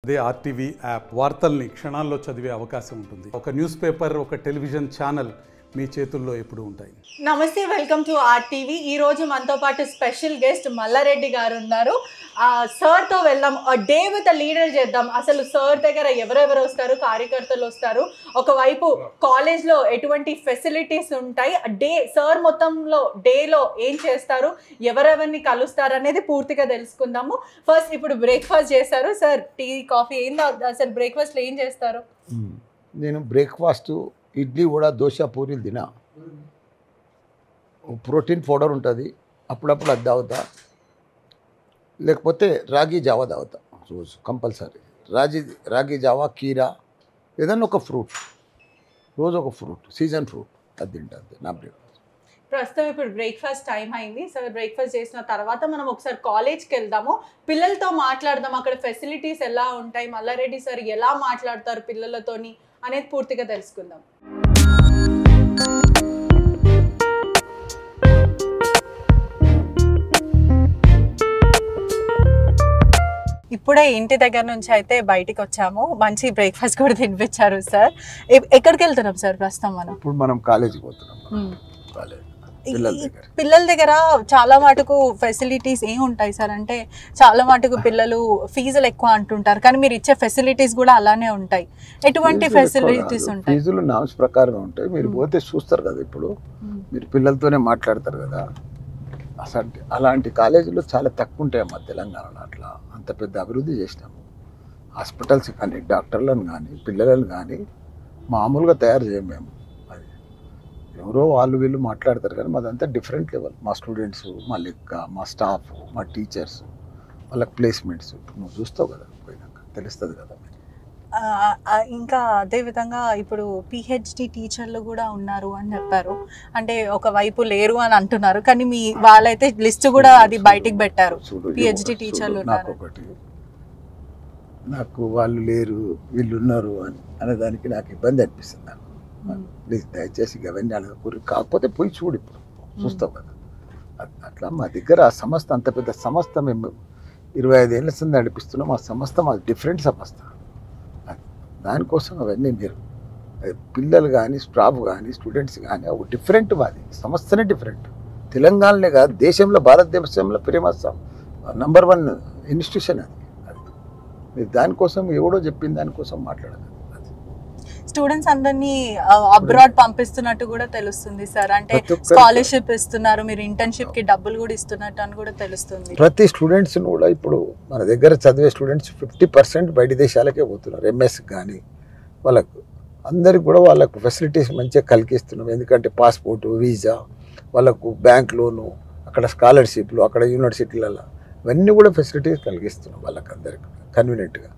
అదే RTV app వార్తల్ని క్షణాల్లో చదివే అవకాశం ఉంటుంది. ఒక న్యూస్ పేపర్, ఒక టెలివిజన్ ఛానల్ మీ చేతుల్లో ఎప్పుడు ఉంటాయి. నమస్తే, వెల్కమ్ టు ఆర్టీవీ. ఈ రోజు మనతో పాటు స్పెషల్ గెస్ట్ మల్లారెడ్డి గారు ఉన్నారు. సార్తో వెళ్దాం, డే విత్ లీడర్ చేద్దాం. అసలు సార్ దగ్గర ఎవరెవరు వస్తారు, కార్యకర్తలు వస్తారు, ఒకవైపు కాలేజ్లో ఎటువంటి ఫెసిలిటీస్ ఉంటాయి, సార్ మొత్తంలో డేలో ఏం చేస్తారు, ఎవరెవరిని కలుస్తారు అనేది పూర్తిగా తెలుసుకుందాము. ఫస్ట్ ఇప్పుడు బ్రేక్ఫాస్ట్ చేస్తారు సార్, టీ కాఫీ ఏందో అసలు బ్రేక్ఫాస్ట్లో ఏం చేస్తారు? నేను బ్రేక్ఫాస్ట్ ఇడ్లీ వడ దోశ పూరీలు తినా. ప్రోటీన్ పౌడర్ ఉంటుంది, అప్పుడప్పుడు అది తాగుతా. లేకపోతే రాగి జావా తాగుతా రోజు కంపల్సరీ. రాగి జావా, కీరా, ఏదన్నా ఒక ఫ్రూట్, రోజు ఒక ఫ్రూట్, సీజన్ ఫ్రూట్ అది తింటుంది నా బ్రేక్ఫాస్ట్. ప్రస్తుతం ఇప్పుడు బ్రేక్ఫాస్ట్ టైం అయింది సార్. బ్రేక్ఫాస్ట్ చేసిన తర్వాత మనం ఒకసారి కాలేజ్కి వెళ్దాము, పిల్లలతో మాట్లాడదాం. అక్కడ ఫెసిలిటీస్ ఎలా ఉంటాయి, మల్లారెడ్డి సార్ ఎలా మాట్లాడతారు పిల్లలతోని అనేది పూర్తిగా తెలుసుకుందాం. ఇప్పుడే ఇంటి దగ్గర నుంచి అయితే బయటికి వచ్చాము, మంచి బ్రేక్ఫాస్ట్ కూడా తినిపించారు సార్. ఎక్కడికి వెళ్తున్నాం సార్ ప్రస్తుతం మనం? ఇప్పుడు మనం కాలేజీకి పోతున్నాం. పిల్లల దగ్గర చాలా మటుకు ఫెసిలిటీస్ ఏం ఉంటాయి సార్? అంటే చాలా మటుకు పిల్లలు ఫీజులు ఎక్కువ అంటుంటారు, కానీ మీరు ఇచ్చే ఫెసిలిటీస్ కూడా అలానే ఉంటాయి. ఎటువంటి ఫెసిలిటీస్ ఉంటాయి? ఫీజులు నామ్స్ ప్రకారం ఉంటాయి. మీరు పోతే చూస్తారు కదా, ఇప్పుడు మీరు పిల్లలతోనే మాట్లాడతారు కదా. అసలు అలాంటి కాలేజీలు చాలా తక్కువ ఉంటాయి అమ్మా తెలంగాణలో. అట్లా అంత పెద్ద అభివృద్ధి చేసినాము. హాస్పిటల్స్ కానీ, డాక్టర్లను కానీ, పిల్లలను కానీ మామూలుగా తయారు చేయము మేము. అది ఎవరో వాళ్ళు వీళ్ళు మాట్లాడతారు కానీ మాదంతా డిఫరెంట్ లెవెల్. మా స్టూడెంట్స్, మా లెక్క, మా స్టాఫ్, మా టీచర్స్, వాళ్ళకి ప్లేస్మెంట్స్ నువ్వు చూస్తావు కదా, పోయినాక తెలుస్తుంది కదా. ఇంకా అదేవిధంగా ఇప్పుడు పిహెచ్డి టీచర్లు కూడా ఉన్నారు అని చెప్పారు. అంటే ఒకవైపు లేరు అని అంటున్నారు, కానీ మీ వాళ్ళైతే లిస్ట్ కూడా అది బయటికి పెట్టారు, పిహెచ్డి టీచర్లు. నాకు వాళ్ళు లేరు వీళ్ళు ఉన్నారు అనేదానికి నాకు ఇబ్బంది అనిపిస్తుంది. నాకు ప్లీజ్ దయచేసి అవన్నీ అడగకూడదు. కాకపోతే పోయి చూడు, ఇప్పుడు చూస్తావు కదా. అట్లా మా దగ్గర ఆ సంస్థ అంత పెద్ద సంస్థ, మేము 25 ఏళ్ళ సంది నడిపిస్తున్నాం. ఆ సంస్థ మాది డిఫరెంట్ సంస్థ. దానికోసం అవన్నీ మీరు పిల్లలు కానీ, స్టాఫ్ కానీ, స్టూడెంట్స్ కానీ డిఫరెంట్. మాది సంస్థనే డిఫరెంట్. తెలంగాణనే కాదు, దేశంలో, భారతదేశంలో ఫేమస్ నంబర్ 1 ఇన్స్టిట్యూషన్ అది. మీరు దానికోసం ఎవడో చెప్పిన దానికోసం మాట్లాడదు. స్టూడెంట్స్ అందరినీ అబ్రాడ్ పంపిస్తున్నట్టు కూడా తెలుస్తుంది సార్. అంటే స్కాలర్షిప్ ఇస్తున్నారు, మీరు ఇంటర్న్షిప్ కి డబ్బులు కూడా ఇస్తున్నట్టు అని కూడా తెలుస్తుంది. ప్రతి స్టూడెంట్స్ కూడా ఇప్పుడు మన దగ్గర చదివే స్టూడెంట్స్ 50% బయట దేశాలకే పోతున్నారు. ఎంఎస్ కానీ వాళ్ళకు అందరికి కూడా వాళ్ళకు ఫెసిలిటీస్ మంచిగా కలిగిస్తున్నాం. ఎందుకంటే పాస్పోర్ట్, వీసా, వాళ్ళకు బ్యాంక్ లోను, అక్కడ స్కాలర్షిప్లు, అక్కడ యూనివర్సిటీలలో ఇవన్నీ కూడా ఫెసిలిటీస్ కలిగిస్తున్నాం. వాళ్ళకి అందరికి కన్వీనియంట్గా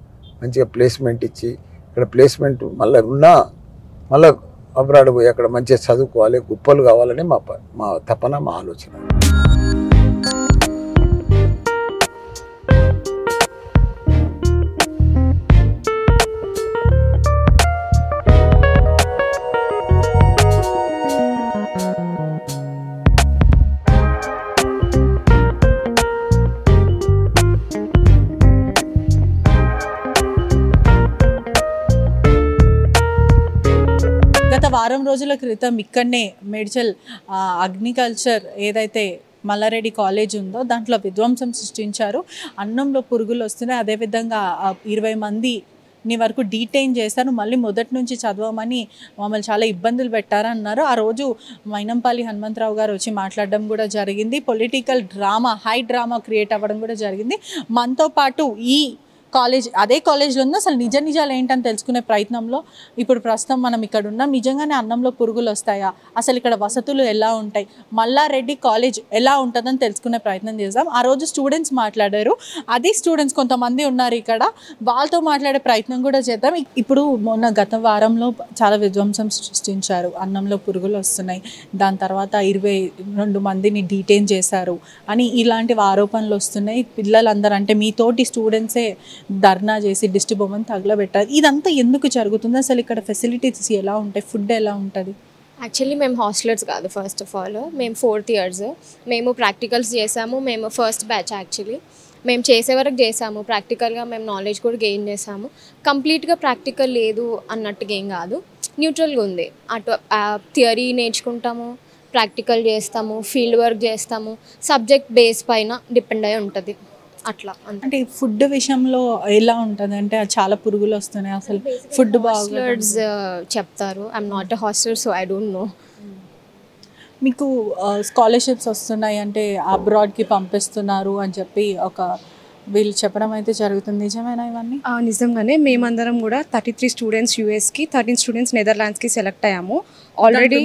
మంచిగా ప్లేస్మెంట్ ఇచ్చి, ఇక్కడ ప్లేస్మెంట్ మళ్ళీ ఉన్నా మళ్ళీ అబ్రాడ్ పోయి అక్కడ మంచిగా చదువుకోవాలి, గొప్పలు కావాలని మా తపన, మా ఆలోచన. వారం రోజుల క్రితం ఇక్కడనే మేడ్చల్ అగ్రికల్చర్ ఏదైతే మల్లారెడ్డి కాలేజ్ ఉందో దాంట్లో విధ్వంసం సృష్టించారు. అన్నంలో పురుగులు వస్తున్నాయి. అదేవిధంగా 20 మందిని వరకు డీటైన్ చేశారు. మళ్ళీ మొదటి నుంచి చదవమని మమ్మల్ని చాలా ఇబ్బందులు పెట్టారన్నారు. ఆ రోజు మైనంపల్లి హనుమంతరావు గారు వచ్చి మాట్లాడడం కూడా జరిగింది. Political drama, high drama create అవ్వడం కూడా జరిగింది. మనతో పాటు ఈ కాలేజ్, అదే కాలేజ్లో ఉంది, అసలు నిజాలు ఏంటని తెలుసుకునే ప్రయత్నంలో ఇప్పుడు ప్రస్తుతం మనం ఇక్కడ ఉన్నాం. నిజంగానే అన్నంలో పురుగులు వస్తాయా, అసలు ఇక్కడ వసతులు ఎలా ఉంటాయి, మల్లారెడ్డి కాలేజ్ ఎలా ఉంటుందని తెలుసుకునే ప్రయత్నం చేద్దాం. ఆ రోజు స్టూడెంట్స్ మాట్లాడారు, అది స్టూడెంట్స్ కొంతమంది ఉన్నారు ఇక్కడ, వాళ్ళతో మాట్లాడే ప్రయత్నం కూడా చేద్దాం. ఇప్పుడు గత వారంలో చాలా విధ్వంసం సృష్టించారు, అన్నంలో పురుగులు వస్తున్నాయి, దాని తర్వాత 22 మందిని డీటైన్ చేశారు అని ఇలాంటి ఆరోపణలు వస్తున్నాయి. పిల్లలందరూ, అంటే మీతోటి స్టూడెంట్సే ధర్నా చేసి దిష్టి బొమ్మను తగలబెట్టారు. ఇదంతా ఎందుకు జరుగుతుంది? అసలు ఇక్కడ ఫెసిలిటీస్ ఎలా ఉంటాయి, ఫుడ్ ఎలా ఉంటుంది? యాక్చువల్లీ మేము హాస్టలర్స్ కాదు. ఫస్ట్ ఆఫ్ ఆల్ మేము 4th ఇయర్స్, మేము ప్రాక్టికల్స్ చేసాము. మేము ఫస్ట్ బ్యాచ్ యాక్చువల్లీ. మేము చేసే వరకు చేసాము, ప్రాక్టికల్గా మేము నాలెడ్జ్ కూడా గెయిన్ చేసాము. కంప్లీట్గా ప్రాక్టికల్ లేదు అన్నట్టుగా ఏం కాదు, న్యూట్రల్గా ఉంది. అటు థియరీ నేర్చుకుంటాము, ప్రాక్టికల్ చేస్తాము, ఫీల్డ్ వర్క్ చేస్తాము, సబ్జెక్ట్ బేస్ పైన డిపెండ్ అయి ఉంటుంది అట్లా. అంటే ఫుడ్ విషయంలో ఎలా ఉంటుంది అంటే చాలా పురుగులు వస్తున్నాయి, అసలు ఫుడ్ హాస్టలర్స్ చెప్తారు. I'm not a hostel, so I don't know. మీకు స్కాలర్షిప్స్ వస్తున్నాయి అంటే అబ్రాడ్కి పంపిస్తున్నారు అని చెప్పి వీళ్ళు చెప్పడం అయితే జరుగుతుంది, నిజమేనా ఇవన్నీ? నిజంగానే మేమందరం కూడా 33 స్టూడెంట్స్ యూఎస్కి, 13 స్టూడెంట్స్ నెదర్లాండ్స్కి సెలెక్ట్ అయ్యాము already.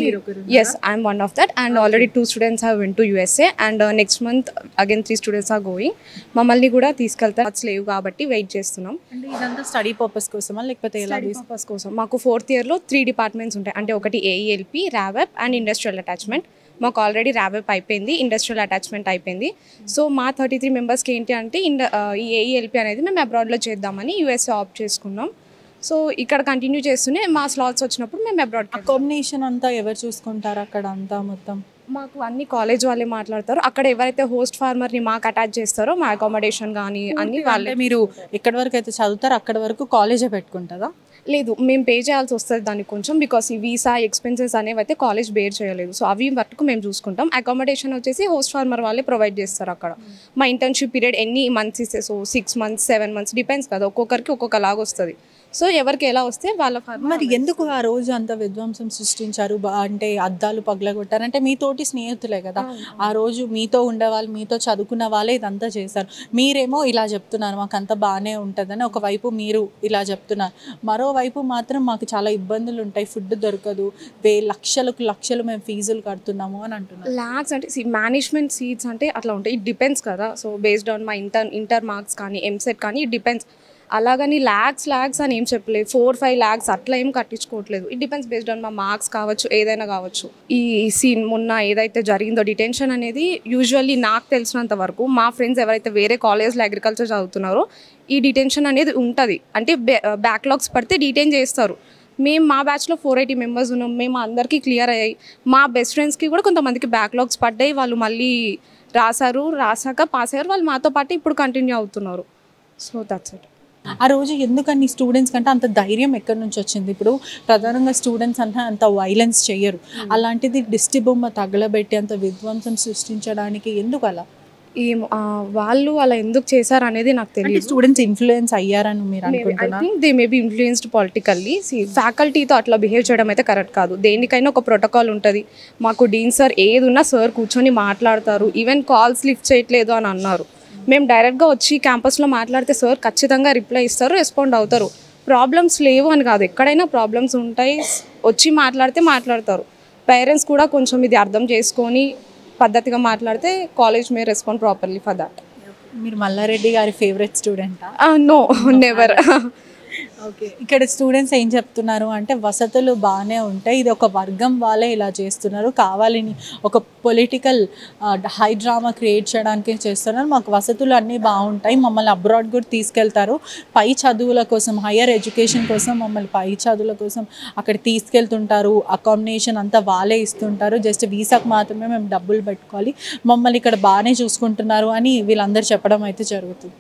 Yes, I'm one of that. And already 2 students have went to USA and next month again 3 students are going. మమ్మల్ని కూడా తీసుకెళ్తారు, లేవు కాబట్టి వెయిట్ చేస్తున్నాం. అంటే ఇదంతా స్టడీ పర్పస్ కోసమా లేకపోతే ఎలా? పర్పస్ కోసం. మాకు 4th ఇయర్లో 3 డిపార్ట్మెంట్స్ ఉంటాయి. అంటే ఒకటి ఏఈఎల్పి, ర్యావెప్ అండ్ ఇండస్ట్రియల్ అటాచ్మెంట్. మాకు ఆల్రెడీ ర్యావెప్ అయిపోయింది, ఇండస్ట్రియల్ అటాచ్మెంట్ అయిపోయింది. సో మా 33 మెంబర్స్కి ఏంటి అంటే ఈ ఏఈఎల్పి అనేది మేము అబ్రాడ్లో చేద్దామని యూఎస్ఏ ఆప్ట్ చేసుకున్నాం. సో ఇక్కడ కంటిన్యూ చేస్తూనే మా స్లాట్స్ వచ్చినప్పుడు మేము అబ్రాడ్. అకామిడేషన్ అంతా ఎవరు చూసుకుంటారు అక్కడ అంతా మొత్తం? మాకు అన్ని కాలేజ్ వాళ్ళే మాట్లాడతారు. అక్కడ ఎవరైతే హోస్ట్ ఫార్మర్ని మాకు అటాచ్ చేస్తారో మా అకామిడేషన్ కానీ అన్ని వాళ్ళే. మీరు ఎక్కడి వరకు అయితే చదువుతారో అక్కడ వరకు కాలేజే పెట్టుకుంటుందా? లేదు, మేము పే చేయాల్సి వస్తుంది దానికి కొంచెం, బికాస్ ఈ వీసా ఎక్స్పెన్సెస్ అనేవి అయితే కాలేజ్ బేర్ చేయలేదు. సో అవి వరకు మేము చూసుకుంటాం. అకామిడేషన్ వచ్చేసి హోస్ట్ ఫార్మర్ వాళ్ళే ప్రొవైడ్ చేస్తారు అక్కడ. మా ఇంటర్న్షిప్ పీరియడ్ ఎన్ని మంత్స్ ఇస్తే, సో 6 months 7 months డిపెండ్స్ కదా, ఒక్కొక్కరికి ఒక్కొక్కలాగా వస్తుంది. సో ఎవరికి ఎలా వస్తే వాళ్ళ. మరి ఎందుకు ఆ రోజు అంత విధ్వంసం సృష్టించారు? అంటే అద్దాలు పగలగొట్టారు అంటే మీతోటి స్నేహితులే కదా, ఆ రోజు మీతో ఉండేవాళ్ళు, మీతో చదువుకున్న వాళ్ళే ఇదంతా చేశారు. మీరేమో ఇలా చెప్తున్నారు మాకు అంత బాగానే ఉంటుందని, ఒకవైపు మీరు ఇలా చెప్తున్నారు, మరోవైపు మాత్రం మాకు చాలా ఇబ్బందులు ఉంటాయి, ఫుడ్ దొరకదు, లక్షలు మేము ఫీజులు కడుతున్నాము అని అంటున్నారు. ల్యాక్స్ అంటే మేనేజ్మెంట్ సీట్స్ అంటే అట్లా ఉంటాయి, ఇట్ డిపెండ్స్ కదా. సో బేస్డ్ ఆన్ మా ఇంటర్ మార్క్స్ కానీ ఎంసెట్ కానీ ఇట్ డిపెండ్స్. అలాగని ల్యాక్స్ అని ఏం చెప్పలేదు, 4-5 lakhs అట్లా ఏం కట్టించుకోవట్లేదు. ఇట్ డిపెండ్స్ బేస్డ్ ఆన్ మా మార్క్స్ కావచ్చు, ఏదైనా కావచ్చు. ఈ సీన్ మొన్న ఏదైతే జరిగిందో డిటెన్షన్ అనేది, యూజువల్లీ నాకు తెలిసినంత వరకు మా ఫ్రెండ్స్ ఎవరైతే వేరే కాలేజ్లో అగ్రికల్చర్ చదువుతున్నారో ఈ డిటెన్షన్ అనేది ఉంటుంది. అంటే బ్యాక్లాగ్స్ పడితే డిటైన్ చేస్తారు. మేము మా బ్యాచ్లో 480 members ఉన్నాం, మేము అందరికీ క్లియర్ అయ్యాయి. మా బెస్ట్ ఫ్రెండ్స్కి కూడా కొంతమందికి బ్యాక్లాగ్స్ పడ్డాయి, వాళ్ళు మళ్ళీ రాసాక పాస్ అయ్యారు, వాళ్ళు మాతో పాటు ఇప్పుడు కంటిన్యూ అవుతున్నారు. So that's it. ఆ రోజు ఎందుకని స్టూడెంట్స్ కంటే అంత ధైర్యం ఎక్కడి నుంచి వచ్చింది? ఇప్పుడు ప్రధానంగా స్టూడెంట్స్ అంటే అంత వైలెన్స్ చెయ్యరు, అలాంటిది దిష్టి బొమ్మ తగలబెట్టి అంత విధ్వంసం సృష్టించడానికి ఎందుకు అలా? వాళ్ళు అలా ఎందుకు చేశారు అనేది నాకు తెలియదు. స్టూడెంట్స్ ఇన్ఫ్లుయెన్స్ అయ్యారని మీరు అనుకుంటున్నారు? I think they may be influenced politically. ఫ్యాకల్టీతో అట్లా బిహేవ్ చేయడం అయితే కరెక్ట్ కాదు. దేనికైనా ఒక ప్రోటోకాల్ ఉంటుంది. మాకు డీన్ సార్ ఏది ఉన్నా సార్ కూర్చొని మాట్లాడతారు. ఈవెన్ కాల్స్ లిఫ్ట్ చేయట్లేదు అని అన్నారు. మేము డైరెక్ట్గా వచ్చి క్యాంపస్లో మాట్లాడితే సార్ ఖచ్చితంగా రిప్లై ఇస్తారు, రెస్పాండ్ అవుతారు. ప్రాబ్లమ్స్ లేవు అని కాదు, ఎక్కడైనా ప్రాబ్లమ్స్ ఉంటాయి, వచ్చి మాట్లాడితే మాట్లాడతారు. పేరెంట్స్ కూడా కొంచెం ఇది అర్థం చేసుకొని పద్ధతిగా మాట్లాడితే college may respond properly for that. మీరు మల్లారెడ్డి గారి ఫేవరెట్ స్టూడెంటా? No, never. ఓకే, ఇక్కడ స్టూడెంట్స్ ఏం చెప్తున్నారు అంటే వసతులు బాగానే ఉంటాయి, ఇది ఒక వర్గం వాళ్ళే ఇలా చేస్తున్నారు, కావాలని ఒక పొలిటికల్ హై డ్రామా క్రియేట్ చేయడానికి చేస్తున్నారు, మాకు వసతులు అన్నీ బాగుంటాయి, మమ్మల్ని అబ్రాడ్ కూడా తీసుకెళ్తారు, పై చదువుల కోసం హయ్యర్ ఎడ్యుకేషన్ కోసం మమ్మల్ని పై చదువుల కోసం అక్కడ తీసుకెళ్తుంటారు, అకామిడేషన్ అంతా వాళ్ళే ఇస్తుంటారు, జస్ట్ వీసాకు మాత్రమే మేము డబ్బులు పెట్టుకోవాలి, మమ్మల్ని ఇక్కడ బాగానే చూసుకుంటున్నారు అని వీళ్ళందరూ చెప్పడం అయితే జరుగుతుంది.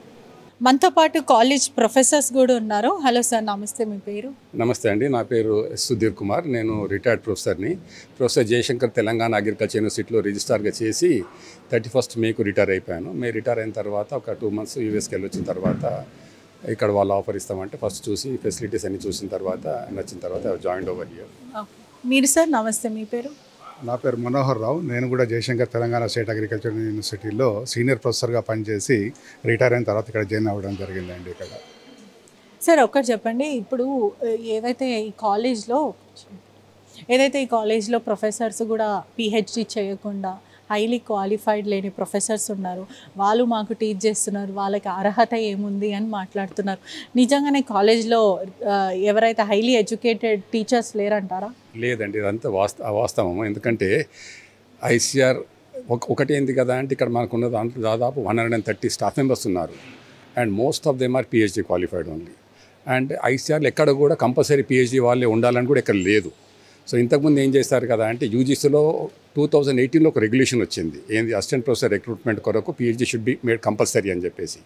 మనతో పాటు కాలేజ్ ప్రొఫెసర్స్ కూడా ఉన్నారు. హలో సార్, నమస్తే, మీ పేరు? నమస్తే అండి, నా పేరు సుధీర్ కుమార్, నేను రిటైర్డ్ ప్రొఫెసర్ని. ప్రొఫెసర్ జయశంకర్ తెలంగాణ అగ్రికల్చర్ యూనివర్సిటీలో రిజిస్ట్రార్గా చేసి 31st May రిటైర్ అయిపోయాను. రిటైర్ అయిన తర్వాత ఒక 2 months యూఎస్కి వెళ్ళి వచ్చిన తర్వాత ఇక్కడ వాళ్ళు ఆఫర్ ఇస్తామంటే ఫస్ట్ చూసి ఫెసిలిటీస్ అన్ని చూసిన తర్వాత నచ్చిన తర్వాత జాయిన్ ఓవర్ హియర్. మీరు సార్, నమస్తే, మీ పేరు? నా పేరు మనోహర్ రావు, నేను కూడా జయశంకర్ తెలంగాణ స్టేట్ అగ్రికల్చర్ యూనివర్సిటీలో సీనియర్ ప్రొఫెసర్గా పనిచేసి రిటైర్ అయిన తర్వాత ఇక్కడ జాయిన్ అవ్వడం జరిగిందండి. ఇక్కడ సార్ ఒకటి చెప్పండి, ఇప్పుడు ఏదైతే ఈ కాలేజ్లో ప్రొఫెసర్స్ కూడా పిహెచ్డి చేయకుండా హైలీ క్వాలిఫైడ్ లేని ప్రొఫెసర్స్ ఉన్నారు, వాళ్ళు మాకు టీచ్ చేస్తున్నారు, వాళ్ళకి అర్హత ఏముంది అని మాట్లాడుతున్నారు. నిజంగానే కాలేజ్లో ఎవరైతే హైలీ ఎడ్యుకేటెడ్ టీచర్స్ లేరంటారా? లేదండి, ఇదంతా అవాస్తవము. ఎందుకంటే ఐసీఆర్ ఒకటి ఏంది కదా అంటే ఇక్కడ మనకున్న దాంట్లో దాదాపు 130 స్టాఫ్ మెంబర్స్ ఉన్నారు and most of them are PhD qualified only. And ఐసీఆర్లో ఎక్కడ కూడా కంపల్సరీ పిహెచ్డి వాళ్ళే ఉండాలని కూడా ఇక్కడ లేదు. సో ఇంతకుముందు ఏం చేస్తారు కదా అంటే యూజీసీలో 2018లో ఒక రెగ్యులేషన్ వచ్చింది, ఏంది అసిస్టెంట్ ప్రొఫెసర్ రిక్రూట్మెంట్ కొరకు PhD should be made compulsory అని చెప్పేసి.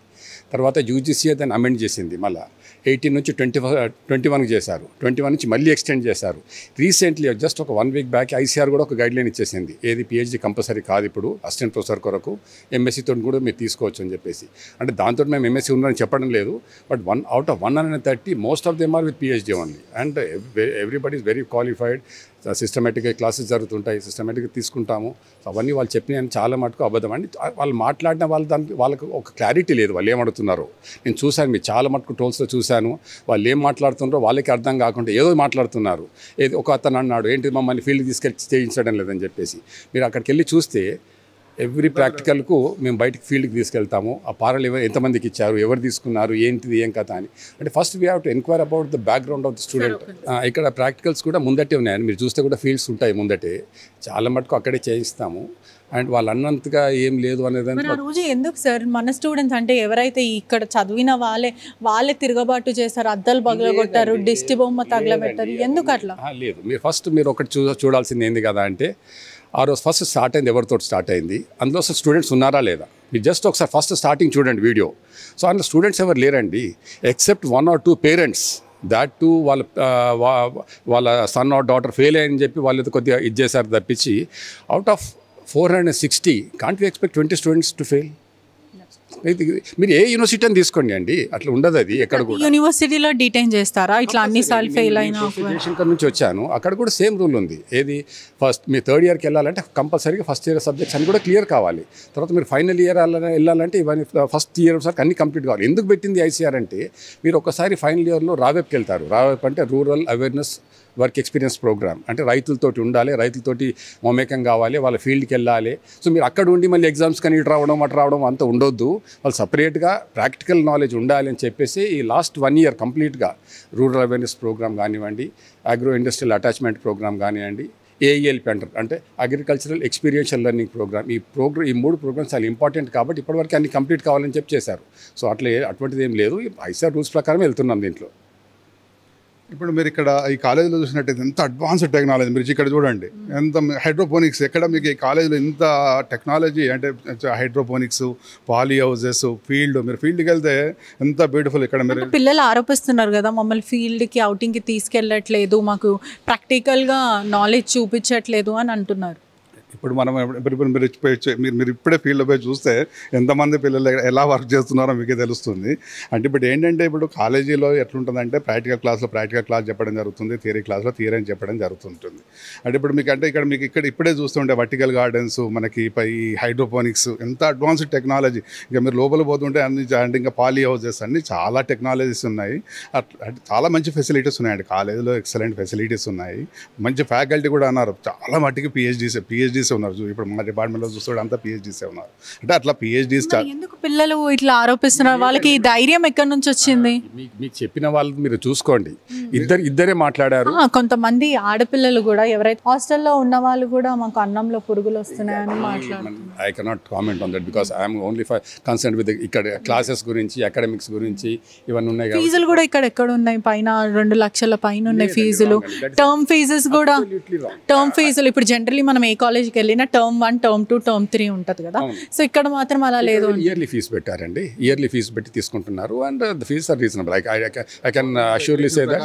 తర్వాత యూజీసీ దాన్ని అమెండ్ చేసింది, మళ్ళీ 18 నుంచి 21కి చేశారు, 21 నుంచి మళ్ళీ ఎక్స్టెండ్ చేశారు. రీసెంట్లీ జస్ట్ ఒక 1 వీక్ బ్యాక్ ఐసీఆర్ కూడా ఒక గైడ్లైన్ ఇచ్చేసింది, ఏది పిహెచ్డి కంపల్సరీ కాదు ఇప్పుడు అసిస్టెంట్ ప్రొఫెసర్ కొరకు, ఎంఎస్సీతో కూడా మీరు తీసుకోవచ్చు అని చెప్పేసి. అంటే దాంతో మేము ఎంఎస్సీ ఉందని చెప్పడం లేదు, but out of 130 most of them are with PhD only. And everybody is very qualified. సిస్టమేటిక్గా క్లాసెస్ జరుగుతుంటాయి, సిస్టమేటిక్గా తీసుకుంటాము. సో అవన్నీ వాళ్ళు చెప్పిన చాలా మటుకు అబద్ధం అండి. వాళ్ళు మాట్లాడిన వాళ్ళకి ఒక క్లారిటీ లేదు, వాళ్ళు ఏమడుగుతున్నారో. నేను చూశాను, మీరు చాలా మటుకు టోల్స్లో చూశాను, వాళ్ళు ఏం మాట్లాడుతున్నారో వాళ్ళకి అర్థం కాకుండా ఏదో మాట్లాడుతున్నారు. ఏది ఒక అతను అన్నాడు, ఏంటి మమ్మల్ని ఫీల్డ్ తీసుకెళ్ళి చేయించడం లేదని చెప్పేసి. మీరు అక్కడికి వెళ్ళి చూస్తే ఎవ్రీ ప్రాక్టికల్కు మేము బయటికి ఫీల్డ్కి తీసుకెళ్తాము, ఆ పారలు ఎంతమందికి ఇచ్చారు, ఎవరు తీసుకున్నారు, ఏంటిది ఏం కథ అని. అంటే first we have to enquire about the background of the student. ఇక్కడ ప్రాక్టికల్స్ కూడా ముందటే ఉన్నాయని మీరు చూస్తే కూడా ఫీల్డ్స్ ఉంటాయి ముందటే, చాలా మటుకు అక్కడే చేయిస్తాము. అండ్ వాళ్ళు అన్నంతగా ఏం లేదు అనేది. ఆ రోజు ఎందుకు సార్ మన స్టూడెంట్స్ అంటే ఎవరైతే ఇక్కడ చదివిన వాళ్ళే తిరగబాటు చేస్తారు, అద్దాలు పగలగొట్టారు, దిష్టి బొమ్మ తగలబెట్టారు, ఎందుకు అట్లా? లేదు, మీరు ఫస్ట్ మీరు ఒకటి చూడాల్సింది ఏంది కదా అంటే, ఆ రోజు ఫస్ట్ స్టార్ట్ అయింది ఎవరితో స్టార్ట్ అయింది, అందులో అసలు స్టూడెంట్స్ ఉన్నారా లేదా, మీరు జస్ట్ ఒకసారి ఫస్ట్ స్టార్టింగ్ చూడండి వీడియో. సో అందులో స్టూడెంట్స్ ఎవరు లేరండి, except 1 or 2 parents. That to వాళ్ళ సన్ ఆర్ డాటర్ ఫెయిల్ అయ్యని చెప్పి వాళ్ళు కొద్దిగా ఇది చేశారు తప్పించి, out of 460 can't we expect 20 students to fail. మీరు ఏ యూనివర్సిటీ అని తీసుకోండి అండి, అట్లా ఉండదు అది ఎక్కడ కూడా. యూనివర్సిటీలో డిటైన్ చేస్తారా ఇట్లా అన్నిసార్లు ఫెయిల్ అయినా? జయశంకర్ నుంచి వచ్చాను, అక్కడ కూడా సేమ్ రూల్ ఉంది, ఏది ఫస్ట్ మీరు 3rd ఇయర్కి వెళ్ళాలంటే కంపల్సరీగా ఫస్ట్ ఇయర్ సబ్జెక్ట్స్ అన్ని కూడా క్లియర్ కావాలి. తర్వాత మీరు ఫైనల్ ఇయర్ వెళ్ళాలంటే ఇవన్నీ ఫస్ట్ ఇయర్ వరకు అన్ని కంప్లీట్ కావాలి. ఎందుకు పెట్టింది ఐసీఆర్ అంటే, మీరు ఒకసారి ఫైనల్ ఇయర్లో రావేప్కి వెళ్తారు. రావేప్ అంటే rural awareness work experience programme, అంటే రైతులతోటి ఉండాలి, రైతులతోటి మమేకం కావాలి, వాళ్ళ ఫీల్డ్కి వెళ్ళాలి. సో మీరు అక్కడ ఉండి మళ్ళీ ఎగ్జామ్స్ కానీ ఇటు రావడం అంతా ఉండొద్దు, వాళ్ళు సపరేట్గా ప్రాక్టికల్ నాలెడ్జ్ ఉండాలి అని చెప్పేసి ఈ లాస్ట్ 1 year కంప్లీట్గా రూరల్ అవేర్నెస్ ప్రోగ్రామ్ కానివ్వండి, అగ్రో ఇండస్ట్రియల్ అటాచ్మెంట్ ప్రోగ్రామ్ కానివ్వండి, ఏఈఎల్పి అంటారు, అంటే అగ్రికల్చరల్ ఎక్స్పీరియన్షియల్ లెర్నింగ్ ప్రోగ్రామ్. ఈ 3 ప్రోగ్రామ్స్ చాలా ఇంపార్టెంట్ కాబట్టి ఇప్పటివరకు అన్ని కంప్లీట్ కావాలని చెప్పి చేశారు. సో అటువంటిది ఏం లేదు, ఐసీఆర్ రూల్స్ ప్రకారం వెళ్తున్నాం దీంట్లో. ఇప్పుడు మీరు ఇక్కడ ఈ కాలేజీలో చూసినట్టయితే ఎంత అడ్వాన్స్డ్ టెక్నాలజీ, మీరు ఇక్కడ చూడండి ఎంత హైడ్రోపోనిక్స్, ఎక్కడ మీకు ఈ కాలేజీలో ఇంత టెక్నాలజీ అంటే హైడ్రోపోనిక్స్, పాలీ హౌజెస్, ఫీల్డ్, మీరు ఫీల్డ్కి వెళ్తే ఎంత బ్యూటిఫుల్. ఇక్కడ మీరు పిల్లలు ఆరోపిస్తున్నారు కదా, మమ్మల్ని ఫీల్డ్కి అవుటింగ్కి తీసుకెళ్ళట్లేదు, మాకు ప్రాక్టికల్గా నాలెడ్జ్ చూపించట్లేదు అని అంటున్నారు. ఇప్పుడు మనం మీరు ఇప్పుడే ఫీల్డ్ పోయి చూస్తే ఎంతమంది పిల్లలు ఎలా వర్క్ చేస్తున్నారో మీకే తెలుస్తుంది. అంటే ఇప్పుడు ఏంటంటే, ఇప్పుడు కాలేజీలో ఎట్లుంటుందంటే ప్రాక్టికల్ క్లాస్ చెప్పడం జరుగుతుంది, థియరీ క్లాస్లో థియరీ అని చెప్పడం జరుగుతుంటుంది. అంటే ఇప్పుడు మీకు అంటే ఇక్కడ ఇప్పుడే చూస్తుంటే వర్టికల్ గార్డెన్స్, మనకి ఈ హైడ్రోపోనిక్స్ ఎంత అడ్వాన్స్డ్ టెక్నాలజీ. ఇంకా మీరు లోపల పోతుంటే అన్ని అంటే ఇంకా పాలీ హౌజెస్ అన్ని చాలా టెక్నాలజీస్ ఉన్నాయి. చాలా మంచి ఫెసిలిటీస్ ఉన్నాయండి కాలేజీలో, ఎక్సలెంట్ ఫెసిలిటీస్ ఉన్నాయి. మంచి ఫ్యాకల్టీ కూడా అన్నారు, చాలా మట్టికి పిహెచ్డీస్ ఉన్నారు. ఇప్పుడు మా డిపార్ట్మెంట్లో చూస్తే అంతా పిహెచ్డీసే ఉన్నారు. అంటే అట్లా పిహెచ్డీస్. ఎందుకు పిల్లలు ఇట్లా ఆరోపిస్తున్నారు? వాళ్ళకి ధైర్యం ఎక్కడి నుంచి వచ్చింది? మీకు చెప్పిన వాళ్ళు మీరు చూసుకోండి, ఇద్దరే మాట్లాడారు. కొంతమంది ఆడపిల్లలు కూడా ఎవరైతే హాస్టల్లో ఉన్న వాళ్ళు కూడా మాకు అన్నంలో పురుగులు వస్తున్నాయని మాట్లాడుతున్నారు. I cannot comment on that because I'm only concern with ఇక్కడ క్లాసెస్ గురించి, అకాడమిక్స్ గురించి ఇవన్నీ ఉన్నాయి. ఫీజులు కూడా ఇక్కడ ఎక్కడ ఉన్నాయి, పైన 2 లక్షల పైన ఉన్నాయి ఫీజులు. టర్మ్ ఫీజెస్ కూడా, టర్మ్ ఫీజులు ఇప్పుడు జనరల్లీ మనం ఏ కాలేజ్కి వెళ్ళినా టర్మ్ 1, టర్మ్ 2, టర్మ్ 3 ఉంటుంది కదా. సో ఇక్కడ మాత్రం అలా లేదు. ఇయర్లీ ఫీజు పెట్టారండి, ఇయర్లీ ఫీజు పెట్టి తీసుకుంటున్నారు. And the fee are reasonable. I can assuredly say that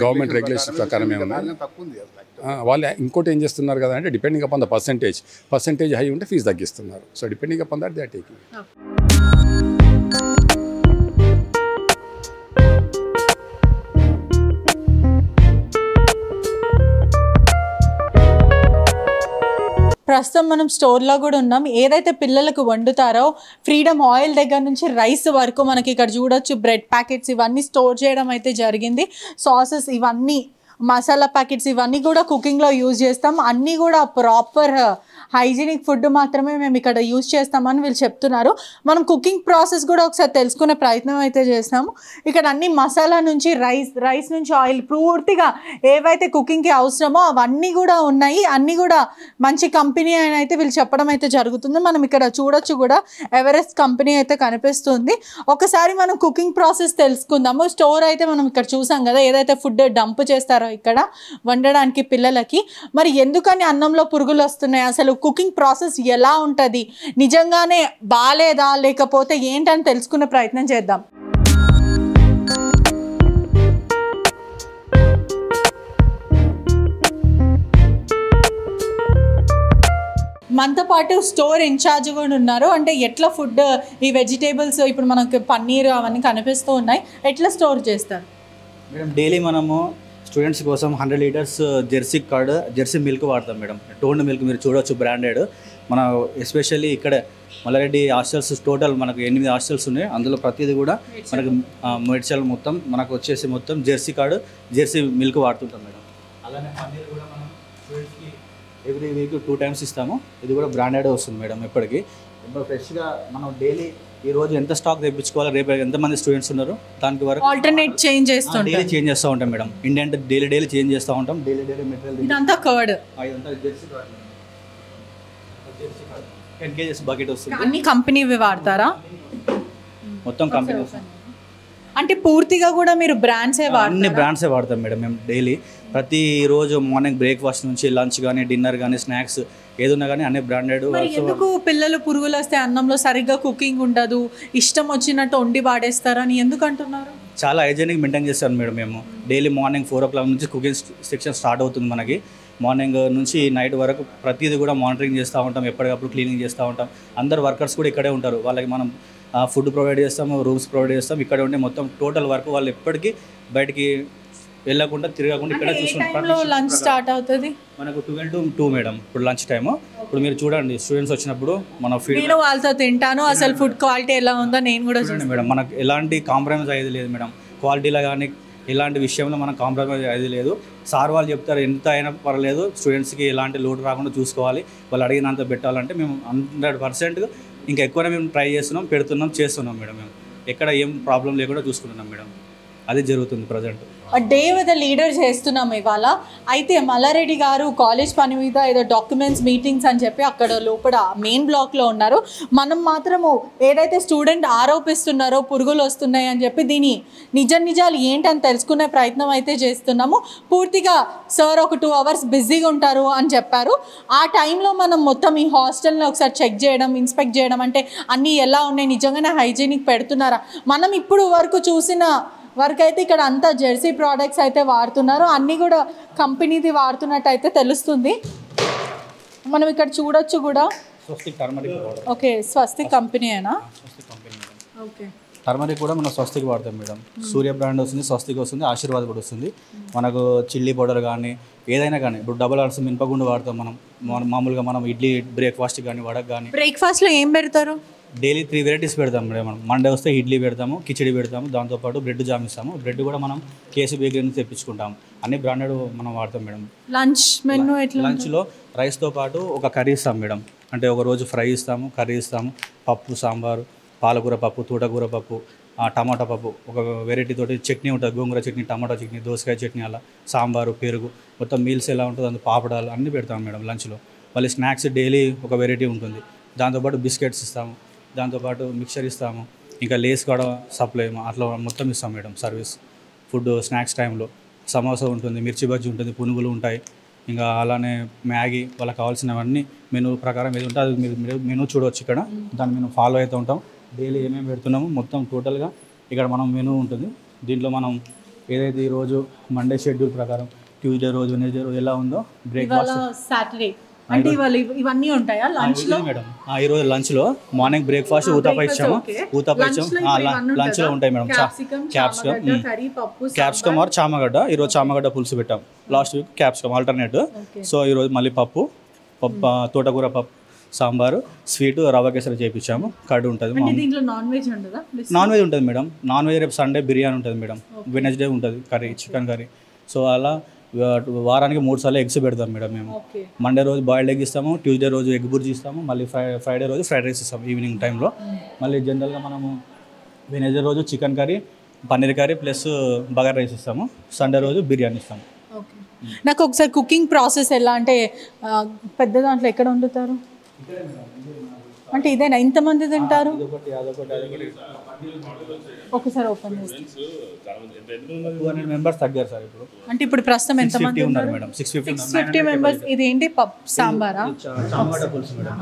government regulation ప్రకారమే ఉన్నాయి. వాళ్ళు ఇంకోటి ఏం చేస్తున్నారు కదా అంటే, depending upon the percentage high ఉంటే ఫీజు తగ్గిస్తున్నారు. So depending upon that they are taking. ప్రస్తుతం మనం స్టోర్లో కూడా ఉన్నాం. ఏదైతే పిల్లలకు వండుతారో ఫ్రీడమ్ ఆయిల్ దగ్గర నుంచి రైస్ వరకు మనకి ఇక్కడ చూడొచ్చు. బ్రెడ్ ప్యాకెట్స్ ఇవన్నీ స్టోర్ చేయడం అయితే జరిగింది. సాసెస్ ఇవన్నీ, మసాలా ప్యాకెట్స్ ఇవన్నీ కూడా కుకింగ్లో యూజ్ చేస్తాం. అన్నీ కూడా ప్రాపర్ హైజీనిక్ ఫుడ్ మాత్రమే మేము ఇక్కడ యూజ్ చేస్తామని వీళ్ళు చెప్తున్నారు. మనం కుకింగ్ ప్రాసెస్ కూడా ఒకసారి తెలుసుకునే ప్రయత్నం అయితే చేస్తాము. ఇక్కడ అన్ని మసాలా నుంచి రైస్ నుంచి ఆయిల్ పూర్తిగా ఏవైతే కుకింగ్కి అవసరమో అవన్నీ కూడా ఉన్నాయి. అన్నీ కూడా మంచి కంపెనీ అని అయితే వీళ్ళు చెప్పడం అయితే జరుగుతుంది. మనం ఇక్కడ చూడొచ్చు కూడా ఎవరెస్ట్ కంపెనీ అయితే కనిపిస్తుంది. ఒకసారి మనం కుకింగ్ ప్రాసెస్ తెలుసుకుందాము. స్టోర్ అయితే మనం ఇక్కడ చూసాం కదా, ఏదైతే ఫుడ్ డంప్ చేస్తారో ఇక్కడ వండడానికి పిల్లలకి, మరి ఎందుకని అన్నంలో పురుగులు వస్తున్నాయి, అసలు కుకింగ్ ప్రాసెస్ ఎలా ఉంటుంది, నిజంగానే బాలేదా లేకపోతే ఏంటని తెలుసుకునే ప్రయత్నం చేద్దాం. మనతో పాటు స్టోర్ ఇన్ఛార్జ్ కూడా ఉన్నారు. అంటే ఎట్లా ఫుడ్ ఈ వెజిటేబుల్స్ ఇప్పుడు మనకు పన్నీర్ అవన్నీ కనిపిస్తూ ఉన్నాయి, ఎట్లా స్టోర్ చేస్తారు మేడం? డైలీ మనము స్టూడెంట్స్ కోసం 100 లీటర్స్ జెర్సీ మిల్క్ వాడతాం మేడం. టోన్డ్ మిల్క్ మీరు చూడవచ్చు, బ్రాండెడ్. మన ఎస్పెషల్లీ ఇక్కడ మల్లారెడ్డి హాస్టల్స్ టోటల్ మనకు 8 హాస్టల్స్ ఉన్నాయి. అందులో ప్రతిదీ కూడా మనకు మెడిసిన్ మొత్తం మనకు వచ్చేసి మొత్తం జెర్సీ మిల్క్ వాడుతుంటాం మేడం. అలానే పన్నీర్ కూడా మనం స్టూడెంట్స్కి ఎవ్రీ వీక్ 2 టైమ్స్ ఇస్తాము. ఇది కూడా బ్రాండెడ్ వస్తుంది మేడం. ఎప్పటికీ ఇప్పుడు ఫ్రెష్గా మనం డైలీ ఈ రోజు ఎంత స్టాక్ తెప్పించుకోవాలి, రేపు ఎంతమంది స్టూడెంట్స్ ఉన్నారు దానికి వరకు ఆల్టర్నేట్ చేంజ్ చేస్తాం, డైలీ చేంజ్ చేస్తూ ఉంటాం మేడం. ఇండియన్ డైలీ చేంజ్ చేస్తూ ఉంటాం. డైలీ మెటీరియల్ ఇదంతా కర్డ్, ఇదంతా జెర్సీ కార్డ్ 10 kgs బకెట్ వస్తుంది. అన్ని కంపెనీవి వాడతారా? మొత్తం కంపెనీ వస్తుంది. అంటే పూర్తిగా కూడా మీరు బ్రాండ్సే వాడతారు? అన్ని బ్రాండ్సే వాడతాం మేడం మేము డైలీ. ప్రతిరోజు మార్నింగ్ బ్రేక్ఫాస్ట్ నుంచి లంచ్ కానీ డిన్నర్ కానీ స్నాక్స్ ఏదున్నా కానీ అన్ని బ్రాండెడ్. ఎందుకు పిల్లలు పురుగులు వస్తే అన్నంలో సరిగ్గా కుకింగ్ ఉండదు, ఇష్టం వచ్చినట్టు వండి వాడేస్తారని ఎందుకు అంటున్నారు? చాలా హైజీనిక్ మెయింటైన్ చేస్తాను మేడం మేము. డైలీ మార్నింగ్ 4 o'clock నుంచి కుకింగ్ సెక్షన్ స్టార్ట్ అవుతుంది మనకి. మార్నింగ్ నుంచి నైట్ వరకు ప్రతిదీ కూడా మానిటరింగ్ చేస్తూ ఉంటాం, ఎప్పటికప్పుడు క్లీనింగ్ చేస్తూ ఉంటాం. అందరు వర్కర్స్ కూడా ఇక్కడే ఉంటారు. వాళ్ళకి మనం ఫుడ్ ప్రొవైడ్ చేస్తాము, రూమ్స్ ప్రొవైడ్ చేస్తాం. ఇక్కడ ఉండే మొత్తం టోటల్ వర్క్ వాళ్ళు ఎప్పటికీ బయటికి వెళ్ళకుండా తిరగకుండా ఇక్కడ చూసుకుంటాం. లంచ్ స్టార్ట్ అవుతుంది మనకు 12 to 2 మేడం. ఇప్పుడు లంచ్ టైము. ఇప్పుడు మీరు చూడండి, స్టూడెంట్స్ వచ్చినప్పుడు మన నేను వాళ్ళతో తింటాను, అసలు ఫుడ్ క్వాలిటీ ఎలా ఉందో నేను కూడా చూడండి మేడం. మనకు ఎలాంటి కాంప్రమైజ్ అయ్యేది లేదు మేడం. క్వాలిటీలో కానీ ఎలాంటి విషయంలో మనం కాంప్రమైజ్ అయ్యేది లేదు. సార్ వాళ్ళు చెప్తారు ఎంత అయినా పర్లేదు, స్టూడెంట్స్కి ఎలాంటి లోటు రాకుండా చూసుకోవాలి, వాళ్ళు అడిగినంత పెట్టాలంటే మేము 100% ఇంకా ఎక్కువనే మేము ట్రై చేస్తున్నాం, చేస్తున్నాం మేడం. మేము ఎక్కడ ఏం ప్రాబ్లం లేకుండా చూసుకుంటున్నాం మేడం. అది జరుగుతుంది ప్రజెంట్. డే విత్ లీడర్ చేస్తున్నాం ఇవాళ. అయితే మల్లారెడ్డి గారు కాలేజ్ పని మీద ఏదో డాక్యుమెంట్స్ మీటింగ్స్ అని చెప్పి అక్కడ లోపల మెయిన్ బ్లాక్లో ఉన్నారు. మనం మాత్రము ఏదైతే స్టూడెంట్ ఆరోపిస్తున్నారో పురుగులు వస్తున్నాయి అని చెప్పి దీని నిజాలు ఏంటని తెలుసుకునే ప్రయత్నం అయితే చేస్తున్నాము. పూర్తిగా సార్ ఒక 2 hours బిజీగా ఉంటారు అని చెప్పారు. ఆ టైంలో మనం మొత్తం ఈ హాస్టల్ని ఒకసారి చెక్ చేయడం, ఇన్స్పెక్ట్ చేయడం, అంటే అన్నీ ఎలా ఉన్నాయి, నిజంగానే హైజీనిక్ పెడుతున్నారా. మనం ఇప్పుడు వరకు చూసిన వరకు అయితే ఇక్కడ అంతా జెర్సీ ప్రోడక్ట్స్ అయితే వాడుతున్నారు, అన్నీ కూడా కంపెనీది వాడుతున్నట్టు అయితే తెలుస్తుంది. మనం ఇక్కడ చూడొచ్చు కూడా. ఓకే, స్వస్తిక్ కంపెనీ అయినా? ఓకే, టర్మరిక్ కూడా మనం స్వస్తిక్ వాడతాం మేడం. సూర్య బ్రాండ్ వస్తుంది, స్వస్తిక్ వస్తుంది, ఆశీర్వాద్ కూడా వస్తుంది. మనకు చిల్లీ పౌడర్ కానీ ఏదైనా కానీ ఇప్పుడు డబల్ ఆర్స్ మినపగుండు వాడతాం మనం. మామూలుగా మనం ఇడ్లీ బ్రేక్ఫాస్ట్ కానీ వడకు కానీ. బ్రేక్ఫాస్ట్లో ఏం పెడతారు? డైలీ 3 varieties పెడతాం మేడం. మనం మండే వస్తే ఇడ్లీ పెడతాము, కిచిడి పెడతాము, దాంతోపాటు బ్రెడ్ జామ్ ఇస్తాము. బ్రెడ్ కూడా మనం కేసీ బేకరీ నుంచి తెప్పించుకుంటాము. అన్ని బ్రాండెడ్ మనం వాడతాం మేడం. లంచ్ మెనూ ఎట్లా? లంచ్లో రైస్తో పాటు ఒక కర్రీ ఇస్తాం మేడం. అంటే ఒక రోజు ఫ్రై ఇస్తాము, కర్రీ ఇస్తాము, పప్పు, సాంబారు, పాలకూర పప్పు, తోటకూర పప్పు, టమాటా పప్పు, ఒక వెరైటీ తోటి చట్నీ ఉంటుంది, గోంగూర చట్నీ, టమాటా చట్నీ, దోసకాయ చట్నీ, అలా సాంబారు, పెరుగు, మొత్తం మీల్స్ ఎలా ఉంటుంది అందులో పాపడాలు అన్నీ పెడతాం మేడం లంచ్లో. మళ్ళీ స్నాక్స్ డైలీ ఒక వెరైటీ ఉంటుంది. దాంతోపాటు బిస్కెట్స్ ఇస్తాము, దాంతోపాటు మిక్చర్ ఇస్తాము, ఇంకా లేస్ కూడా సప్లై అట్లా మొత్తం ఇస్తాం మేడం సర్వీస్. ఫుడ్ స్నాక్స్ టైంలో సమోసా ఉంటుంది, మిర్చి బజ్జీ ఉంటుంది, పునుగులు ఉంటాయి, ఇంకా అలానే మ్యాగీ, వాళ్ళకి కావాల్సినవన్నీ మెనూ ప్రకారం ఏది ఉంటే అది మీరు మెనూ చూడవచ్చు ఇక్కడ. దాన్ని మేము ఫాలో అవుతూ ఉంటాం. డైలీ ఏమేమి పెడుతున్నాము మొత్తం టోటల్గా ఇక్కడ మనం మెనూ ఉంటుంది. దీంట్లో మనం ఏదైతే ఈరోజు మండే షెడ్యూల్ ప్రకారం ట్యూస్డే రోజు, వెడ్నెస్డే రోజు ఎలా ఉందో బ్రేక్ఫాస్ట్, సాటర్డే అంటే ఇవన్నీ ఉంటాయా లంచ్లో మేడం? ఈరోజు లంచ్లో మార్నింగ్ బ్రేక్ఫాస్ట్ ఊతప్ప ఇచ్చాము. లంచ్లో ఉంటాయి మేడం క్యాప్సికమ్ ఆర్ చామగడ్డ. ఈరోజు చామగడ్డ పులుసు పెట్టాం, last week capsicum alternate. So ఈరోజు మళ్ళీ పప్పు, తోటకూర పప్పు, సాంబారు, స్వీట్, రవ్వ కేసరి చేయించాము. కర్డ్ ఉంటుంది. నాన్ వెజ్ ఉంటుంది మేడం. నాన్ వెజ్ రేపు సండే బిర్యానీ ఉంటుంది మేడం, వెడ్నెస్డే ఉంటుంది కర్రీ, చికెన్ కర్రీ. సో అలా వారానికి 3 సార్లు ఎగ్స్ పెడతాం మేడం మేము. మండే రోజు బాయిల్డ్ ఎగ్ ఇస్తాము, ట్యూస్డే రోజు ఎగ్ బుర్జీ ఇస్తాము, మళ్ళీ ఫ్రైడే రోజు ఫ్రైడ్ రైస్ ఇస్తాము ఈవినింగ్ టైంలో. మళ్ళీ జనరల్గా మనము వెనస్డే రోజు chicken curry, paneer curry plus bagara rice ఇస్తాము. సండే రోజు బిర్యానీ ఇస్తాము. నాకు ఒకసారి కుకింగ్ ప్రాసెస్ ఎలా అంటే పెద్ద దాంట్లో ఎక్కడ వండుతారు అంటే ఇదేనా ఇంతమంది తింటారు? ఒకసారి ఓపెన్ చేస్తే 200 మెంబర్స్ తగ్గారు సార్ ఇప్పుడు. అంటే ఇప్పుడు ప్రస్తుతం ఎంతమంది ఉన్నారు మేడం? 650 మెంబర్స్. ఇది ఏంటి సాంబారా? టమాటా పులుసు మేడం.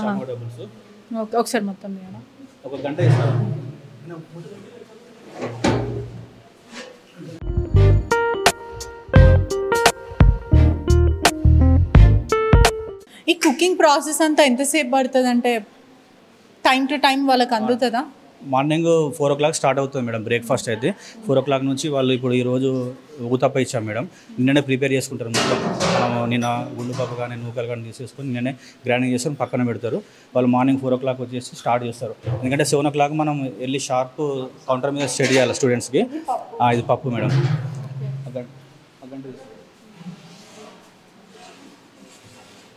టమాటా పులుసు. ఓకే, ఒకసారి మొత్తం వేయాలా? ఒక గంట ఇస్తాము. ఈ కుకింగ్ ప్రాసెస్ అంతా ఎంతసేపు పడుతుంది అంటే టైం టు టైం వాళ్ళకి అందుతుందా? మార్నింగ్ 4 o'clock స్టార్ట్ అవుతుంది మేడం. బ్రేక్ఫాస్ట్ అయితే 4 o'clock నుంచి వాళ్ళు ఇప్పుడు ఈరోజు ఊతప్ప ఇచ్చాం మేడం. నిన్ననే ప్రిపేర్ చేసుకుంటారు మొత్తం. నిన్న గుండు పప్పు కానీ నూకలు కానీ తీసేసుకొని నిన్ననే గ్రైండింగ్ చేసుకొని పక్కన పెడతారు. వాళ్ళు మార్నింగ్ 4 o'clock వచ్చేసి స్టార్ట్ చేస్తారు. ఎందుకంటే 7 o'clock మనం వెళ్ళి షార్ప్ కౌంటర్ మీద స్టడీ చేయాలి స్టూడెంట్స్కి. ఇది పప్పు మేడం.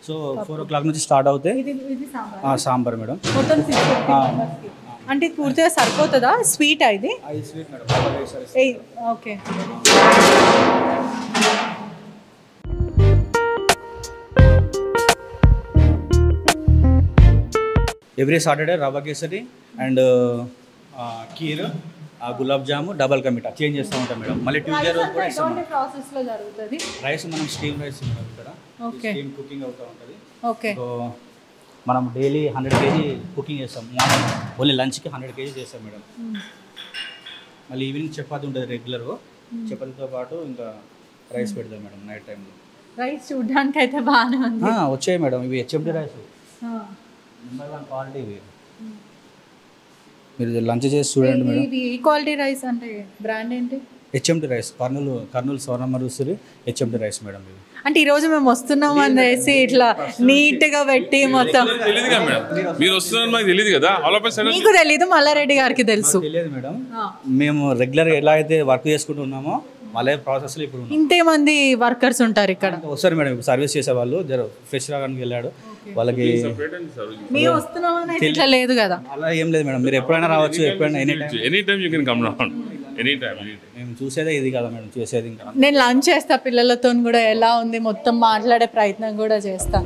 సో 4 o'clock నుంచి స్టార్ట్ అవుతాయి. సాంబార్ మేడం. అంటే పూర్తిగా సరిపోతుందా? స్వీట్ ఇది? Sweet madam. Okay. Every Saturday rava kesari and kheer, gulab jamun, double ka meetha change చేస్తూ ఉంటాం మేడం. మళ్ళీ ట్యూస్డే రోజు కూడా ఇస్తాం. ప్రాసెస్లో జరుగుతుంది రైస్ మనం స్టీమ్ రైస్ ఇక్కడ స్టీమ్ కుకింగ్ అవుతూ ఉంటుంది. ఓకే. సో మనం డైలీ 100 kg కుకింగ్ చేస్తాం. మార్నింగ్ ఓన్లీ లంచ్కి 100 kg చేస్తాం మేడం. మళ్ళీ ఈవినింగ్ చపాతి ఉంటుంది రెగ్యులర్గా. చపాతీతో పాటు ఇంకా రైస్ పెడతాం మేడం నైట్ టైంలో. రైస్ చూడడానికి అయితే బాగానే ఉంది. వచ్చాయి మేడం. ఇవి హెచ్ఎండి రైస్, నెంబర్ 1 క్వాలిటీ. ఇవి మీరు లంచ్ చేసి చూడండి మేడం. ఇది ఏ క్వాలిటీ రైస్ అంటే బ్రాండ్ ఏంటి? హెచ్ఎండి రైస్, కర్నూలు స్వర్ణమరుసరి హెచ్ఎండి రైస్ మేడం. ఇవి అంటే ఈరోజు మేము వస్తున్నాం అనేసి ఇట్లా నీట్గా పెట్టి మొత్తం మీరు వస్తున్నారు మాకు తెలియదు కదా. మీకు తెలీదు, మల్లారెడ్డి గారికి తెలుసు. తెలియదు మేడం. మేము రెగ్యులర్గా ఎలా అయితే వర్క్ చేసుకుంటున్నామో వాళ్ళే ప్రాసెస్లో ఇప్పుడు ఇంతమంది వర్కర్స్ ఉంటారు ఇక్కడ. వస్తారు మేడం. సర్వీస్ చేసే వాళ్ళు ఫ్రెష్ రావడానికి వెళ్ళాడు వాళ్ళకి మేము వస్తున్నాం అనేది ఇట్లా లేదు కదా. అలా ఏం లేదు మేడం. మీరు ఎప్పుడైనా రావచ్చు, ఎప్పుడైనా any time you can come down. Any time. మేము చూసేదే ఇది కదా మేడం, చేసేది ఇంకా. నేను లంచ్ చేస్తా పిల్లలతో కూడా, ఎలా ఉంది మొత్తం మాట్లాడే ప్రయత్నం కూడా చేస్తా.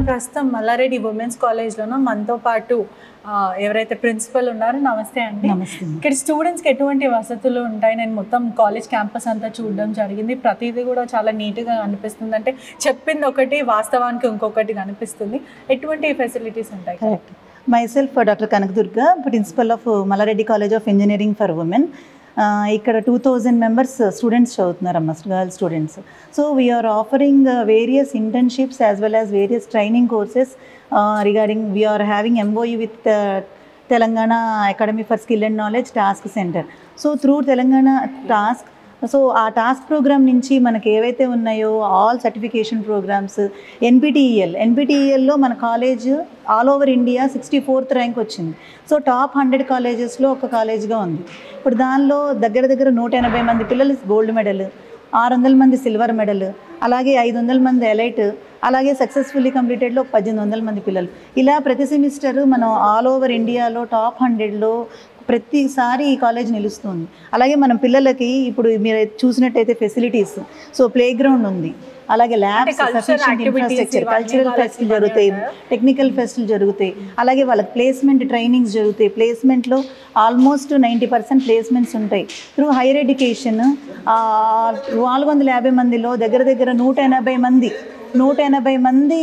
ప్రస్తుతం మల్లారెడ్డి ఉమెన్స్ కాలేజ్లోనూ మనతో పాటు ఎవరైతే ప్రిన్సిపల్ ఉన్నారో, నమస్తే అండి. ఇక్కడ స్టూడెంట్స్కి ఎటువంటి వసతులు ఉంటాయి? నేను మొత్తం కాలేజ్ క్యాంపస్ అంతా చూడడం జరిగింది. ప్రతిదీ కూడా చాలా నీట్గా అనిపిస్తుంది. అంటే చెప్పింది ఒకటి, వాస్తవానికి ఇంకొకటి కనిపిస్తుంది. ఎటువంటి ఫెసిలిటీస్ ఉంటాయి? Correct. myself Dr. Kanakdurga, principal of Mallareddy College of Engineering for Women. ఇక్కడ 2000 members స్టూడెంట్స్ చదువుతున్నారమ్మ, girl students. So we are offering various internships as well as various training courses regarding we are having MOU with Telangana academy for skill and knowledge task centre. So through Telangana task, so ఆ task programme నుంచి మనకి ఏవైతే ఉన్నాయో all certification programmes, ఎన్పిటిఈఎల్లో మన college all over India 64th rank వచ్చింది. So top 100 కాలేజెస్లో ఒక కాలేజ్గా ఉంది. ఇప్పుడు దానిలో దగ్గర 180 మంది పిల్లలు గోల్డ్ మెడల్, 600 మంది సిల్వర్ మెడల్, అలాగే 500 మంది ఎలైట్, అలాగే సక్సెస్ఫుల్లీ కంప్లీటెడ్లో 1800 మంది పిల్లలు. ఇలా ప్రతి సెమిస్టర్ మనం ఆల్ ఓవర్ ఇండియాలో టాప్ 100లో ప్రతిసారి ఈ కాలేజ్ నిలుస్తుంది. అలాగే మనం పిల్లలకి ఇప్పుడు మీరు చూసినట్టయితే ఫెసిలిటీస్, సో ప్లే గ్రౌండ్ ఉంది, అలాగే ల్యాబ్స్, సఫిషియెంట్ ఇన్ఫ్రాస్ట్రక్చర్, కల్చరల్ ఫెస్ట్లు జరుగుతాయి, టెక్నికల్ ఫెస్ట్లు జరుగుతాయి, అలాగే వాళ్ళకి ప్లేస్మెంట్ ట్రైనింగ్స్ జరుగుతాయి. ప్లేస్మెంట్లో ఆల్మోస్ట్ 90% ప్లేస్మెంట్స్ ఉంటాయి. త్రూ హైయర్ ఎడ్యుకేషన్ 450 మందిలో దగ్గర 180 మంది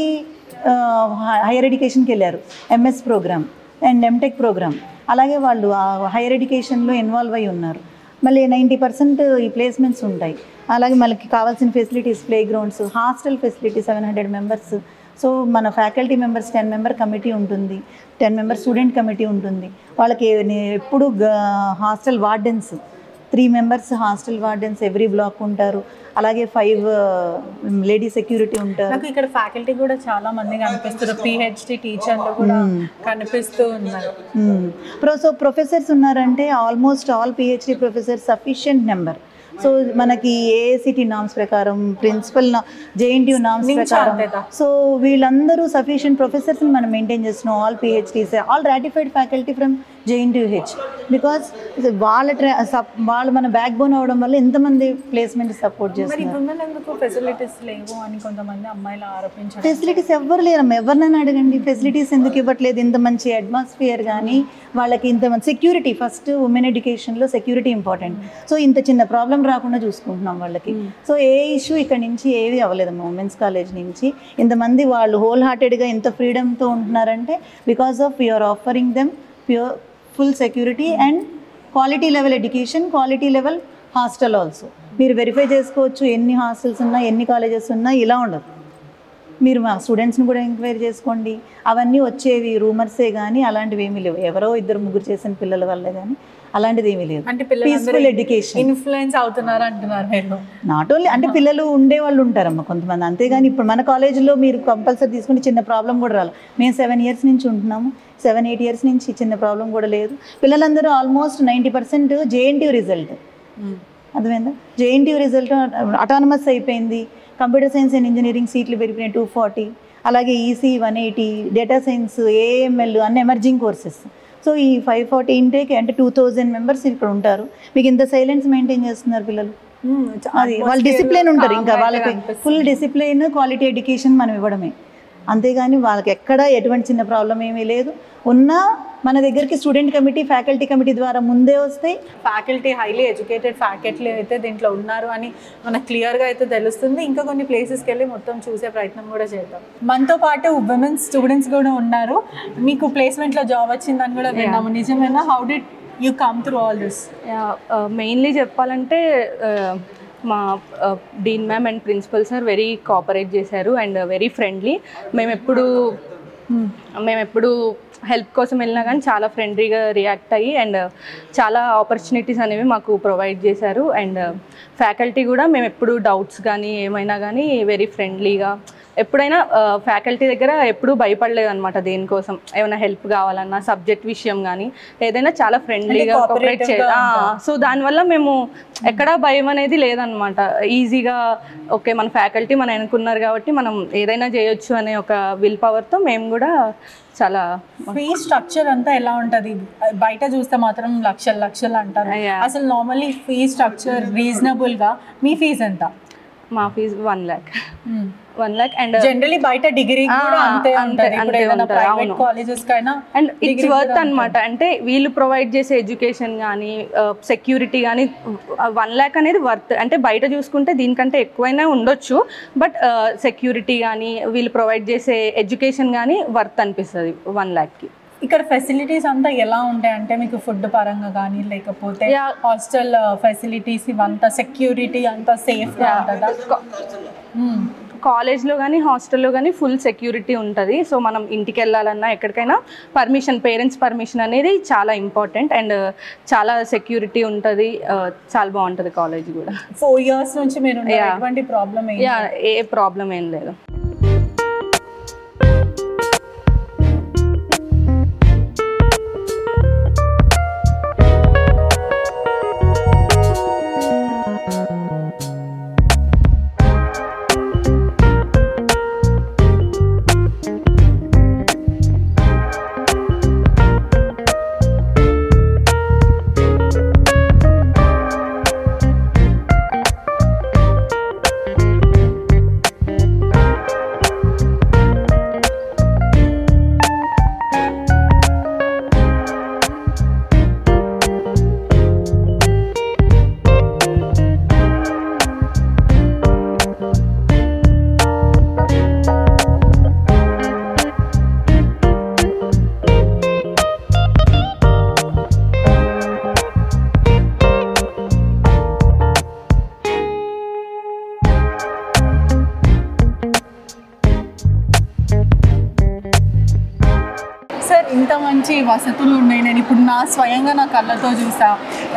హైయర్ ఎడ్యుకేషన్కి వెళ్ళారు. MS programme and MTech programme, అలాగే వాళ్ళు హైయర్ ఎడ్యుకేషన్లో ఇన్వాల్వ్ అయి ఉన్నారు. మళ్ళీ 90% ఈ ప్లేస్మెంట్స్ ఉంటాయి. అలాగే మనకి కావాల్సిన facilities, play grounds, hostel facility 700 members. So మన ఫ్యాకల్టీ మెంబర్స్ 10 మెంబర్ కమిటీ ఉంటుంది, 10 మెంబర్ స్టూడెంట్ కమిటీ ఉంటుంది. వాళ్ళకి ఎప్పుడు hostel wardens 3 members hostel wardens every block ఉంటారు. అలాగే 5 లేడీ సెక్యూరిటీ ఉంటారు. నాకు ఇక్కడ ఫ్యాకల్టీ కూడా చాలా మంది కనిపిస్తారు, పిహెచ్డి టీచర్లు కూడా కనిపిస్తూ ఉన్నారు. సో ప్రొఫెసర్స్ ఉన్నారంటే almost all PhD professors sufficient number. So మనకి ఏఐసిటి నామ్స్ ప్రకారం, ప్రిన్సిపల్ జేఎన్టీయూ నామ్స్ ప్రకారం, సో వీళ్ళందరూ సఫిషియెంట్ ప్రొఫెసర్స్ని మనం మెయింటైన్ చేస్తున్నాం. All PhDs, all ratified faculty from JNTUH. Because వాళ్ళు మన బ్యాక్ బోన్ అవడం వల్ల ఎంతమంది ప్లేస్మెంట్ సపోర్ట్ చేస్తున్నారు. ఫెసిలిటీస్ లేవు అని కొంతమంది అమ్మాయిలు ఆరోపించారు. ఫెసిలిటీస్ ఎవ్వరు లేరమ్మా, ఎవరినైనా అడగండి, ఫెసిలిటీస్ ఎందుకు ఇవ్వట్లేదు? ఇంత మంచి అట్మాస్ఫియర్ కానీ వాళ్ళకి ఇంత మంచి సెక్యూరిటీ, ఫస్ట్ ఉమెన్ ఎడ్యుకేషన్లో సెక్యూరిటీ ఇంపార్టెంట్. సో ఇంత చిన్న ప్రాబ్లం రాకుండా చూసుకుంటున్నాం వాళ్ళకి. సో ఏ ఇష్యూ ఇక్కడ నుంచి ఏవి అవ్వలేదమ్మా ఉమెన్స్ కాలేజ్ నుంచి. ఇంతమంది వాళ్ళు హోల్ హార్టెడ్గా ఎంత ఫ్రీడమ్తో ఉంటున్నారంటే because of you are offering them pure full security and quality level education, quality level hostel also. మీరు వెరిఫై చేసుకోవచ్చు ఎన్ని హాస్టల్స్ ఉన్నా, ఎన్ని కాలేజెస్ ఉన్నా. ఇలా ఉండదు. మీరు మా స్టూడెంట్స్ని కూడా ఎంక్వైరీ చేసుకోండి. అవన్నీ వచ్చేవి రూమర్సే కానీ అలాంటివి ఏమీ లేవు. ఎవరో 2-3 చేసిన పిల్లల వల్లే కానీ అలాంటిది ఏమీ లేదు. అంటే పీస్ఫుల్ ఎడ్యుకేషన్. ఇన్ఫ్లుయెన్స్ అవుతున్నారు అంటున్నారు మీరు? నాట్ ఓన్లీ, అంటే పిల్లలు ఉండేవాళ్ళు ఉంటారమ్మా కొంతమంది, అంతేగాని ఇప్పుడు మన కాలేజీలో మీరు కంపల్సరీ తీసుకుంటే చిన్న ప్రాబ్లం కూడా రాలి. మేము 7 years నుంచి ఉంటున్నాము, 7-8 years నుంచి చిన్న ప్రాబ్లం కూడా లేదు. పిల్లలందరూ ఆల్మోస్ట్ 90% జేఎన్టీయూ రిజల్ట్. అర్థమైందా? జేఎన్టీయూ రిజల్ట్ అటానమస్ అయిపోయింది. కంప్యూటర్ సైన్స్ అండ్ ఇంజనీరింగ్ సీట్లు పెరిగినాయి 240, అలాగే ఈసీ 180, డేటా సైన్స్, ఏఎంఎల్ అన్ని ఎమర్జింగ్ కోర్సెస్. సో ఈ 540 ఇంటేక్ అంటే 2000 మెంబర్స్ ఇక్కడ ఉంటారు. మీకు ఇంత సైలెన్స్ మెయింటైన్ చేస్తున్నారు పిల్లలు. అది వాళ్ళ డిసిప్లిన్ ఉంటారు. ఇంకా వాళ్ళకి ఫుల్ డిసిప్లిన్, క్వాలిటీ ఎడ్యుకేషన్ మనం ఇవ్వడమే. అంతేగాని వాళ్ళకి ఎక్కడ ఎటువంటి చిన్న ప్రాబ్లం ఏమీ లేదు. ఉన్నా మన దగ్గరికి స్టూడెంట్ కమిటీ, ఫ్యాకల్టీ కమిటీ ద్వారా ముందే వస్తాయి. ఫ్యాకల్టీ హైలీ ఎడ్యుకేటెడ్ ఫ్యాకల్టీ అయితే దీంట్లో ఉన్నారు అని మనకు క్లియర్గా అయితే తెలుస్తుంది. ఇంకా కొన్ని ప్లేసెస్కి వెళ్ళి మొత్తం చూసే ప్రయత్నం కూడా చేద్దాం. మనతో పాటు ఉమెన్స్ స్టూడెంట్స్ కూడా ఉన్నారు. మీకు ప్లేస్మెంట్లో జాబ్ వచ్చిందని కూడా విన్నాము, నిజమేనా? How did you come through all this? Mainly చెప్పాలంటే మా dean ma'am and principal sir very cooperate చేశారు అండ్ వెరీ ఫ్రెండ్లీ. మేము ఎప్పుడు హెల్ప్ కోసం వెళ్ళినా కానీ చాలా ఫ్రెండ్లీగా రియాక్ట్ అయ్యి అండ్ చాలా ఆపర్చునిటీస్ అనేవి మాకు ప్రొవైడ్ చేశారు. అండ్ ఫ్యాకల్టీ కూడా మేము ఎప్పుడు డౌట్స్ కానీ ఏమైనా కానీ వెరీ ఫ్రెండ్లీగా, ఎప్పుడైనా ఫ్యాకల్టీ దగ్గర ఎప్పుడూ భయపడలేదు అనమాట. దేనికోసం ఏమైనా హెల్ప్ కావాలన్నా, సబ్జెక్ట్ విషయం కానీ ఏదైనా చాలా ఫ్రెండ్లీగా కోఆపరేట్ సో దానివల్ల మేము ఎక్కడా భయం అనేది లేదనమాట. ఈజీగా ఓకే మన ఫ్యాకల్టీ మనం అనుకున్నారు కాబట్టి మనం ఏదైనా చేయొచ్చు అనే ఒక విల్ పవర్తో మేము కూడా చాలా. ఫీ స్ట్రక్చర్ అంతా ఎలా ఉంటుంది? బయట చూస్తే మాత్రం లక్షలు అంటారు. అసలు నార్మల్లీ ఫీ స్ట్రక్చర్ రీజనబుల్గా మీ ఫీజు ఎంత? మా fee 1 lakh. 1 lakh and generally బయట డిగ్రీ కూడా అంతే ఉంటుంది. ప్రైవేట్ కాలేజెస్ కైనా అండ్ ఇట్స్ వర్త్ అనమాట. అంటే వీళ్ళు ప్రొవైడ్ చేసే ఎడ్యుకేషన్ కానీ సెక్యూరిటీ కానీ 1 lakh అనేది వర్త్. అంటే బయట చూసుకుంటే దీనికంటే ఎక్కువైనా ఉండొచ్చు, బట్ సెక్యూరిటీ కానీ వీళ్ళు ప్రొవైడ్ చేసే ఎడ్యుకేషన్ కానీ వర్త్ అనిపిస్తుంది 1 lakhకి. ఇక్కడ ఫెసిలిటీస్ అంతా ఎలా ఉంటాయి అంటే మీకు ఫుడ్ పరంగా కానీ లేకపోతే హాస్టల్ ఫెసిలిటీస్ ఇవంతా సెక్యూరిటీ అంతా సేఫ్గా ఉంటుందా? కాలేజ్లో కానీ హాస్టల్లో కానీ ఫుల్ సెక్యూరిటీ ఉంటుంది. సో మనం ఇంటికి వెళ్ళాలన్నా ఎక్కడికైనా పేరెంట్స్ పర్మిషన్ అనేది చాలా ఇంపార్టెంట్ అండ్ చాలా సెక్యూరిటీ ఉంటుంది. చాలా బాగుంటుంది కాలేజ్ కూడా. 4 years నుంచి మీరు ఎటువంటి ప్రాబ్లం ఏ ప్రాబ్లం ఏం లేదు. సార్ ఇంత మంచి వసతులు ఉన్నాయి, నేను ఇప్పుడు స్వయంగా నా కళ్ళతో చూసా,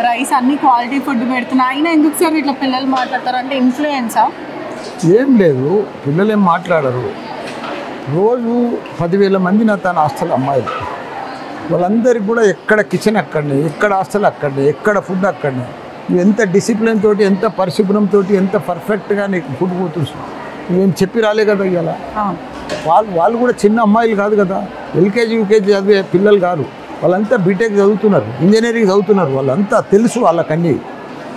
రైస్ అన్ని క్వాలిటీ ఫుడ్ పెడుతున్నా, అయినా ఎందుకు సార్ ఇట్లా పిల్లలు మాట్లాడతారు అంటే ఇన్ఫ్లుయెన్సా? ఏం లేదు, పిల్లలు ఏం మాట్లాడరు. రోజు 10,000 మంది నా తన హాస్టల్ అమ్మాయిలు, వాళ్ళందరికీ కూడా ఎక్కడ కిచెన్ అక్కడనే, ఎక్కడ హాస్టల్ అక్కడనే, ఎక్కడ ఫుడ్ అక్కడనే. నువ్వు ఎంత డిసిప్లిన్ తోటి, ఎంత పరిశుభ్రంతో, ఎంత పర్ఫెక్ట్గా నీకు ఫుడ్ పోతుంది. నేను చెప్పి రాలే కదా ఇవాళ. వాళ్ళు కూడా చిన్న అమ్మాయిలు కాదు కదా, ఎల్కేజీ యూకేజీ చదివే పిల్లలు కాదు, వాళ్ళంతా బీటెక్ చదువుతున్నారు, ఇంజనీరింగ్ చదువుతున్నారు, వాళ్ళంతా తెలుసు వాళ్ళకన్నీ.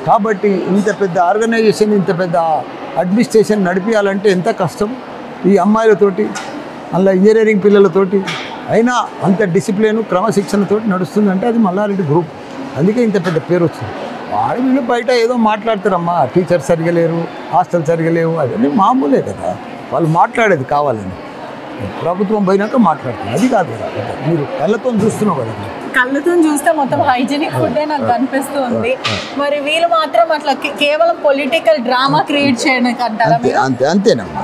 కాబట్టి ఇంత పెద్ద ఆర్గనైజేషన్, ఇంత పెద్ద అడ్మినిస్ట్రేషన్ నడిపించాలంటే ఎంత కష్టం ఈ అమ్మాయిలతోటి, అలా ఇంజనీరింగ్ పిల్లలతోటి. అయినా అంత డిసిప్లిన్ క్రమశిక్షణతోటి నడుస్తుందంటే అది మల్లారెడ్డి గ్రూప్. అందుకే ఇంత పెద్ద పేరు వచ్చింది. వాడు వీళ్ళు బయట ఏదో మాట్లాడతారమ్మా, టీచర్ సరిగా లేరు, హాస్టల్ సరిగా లేవు, అవన్నీ మామూలే కదా. వాళ్ళు మాట్లాడేది కావాలని, ప్రభుత్వం పోయినాక మాట్లాడుతుంది, అది కాదు కదా. మీరు కళ్ళతో చూస్తున్నావు కదా, కళ్ళతో చూస్తే మొత్తం హైజీనిక్ ఫుడ్ నాకు కనిపిస్తుంది. మరి వీళ్ళు మాత్రం అట్లా కేవలం పొలిటికల్ డ్రామా క్రియేట్ చేయడానికి అంటారా? అంతేనమ్మా.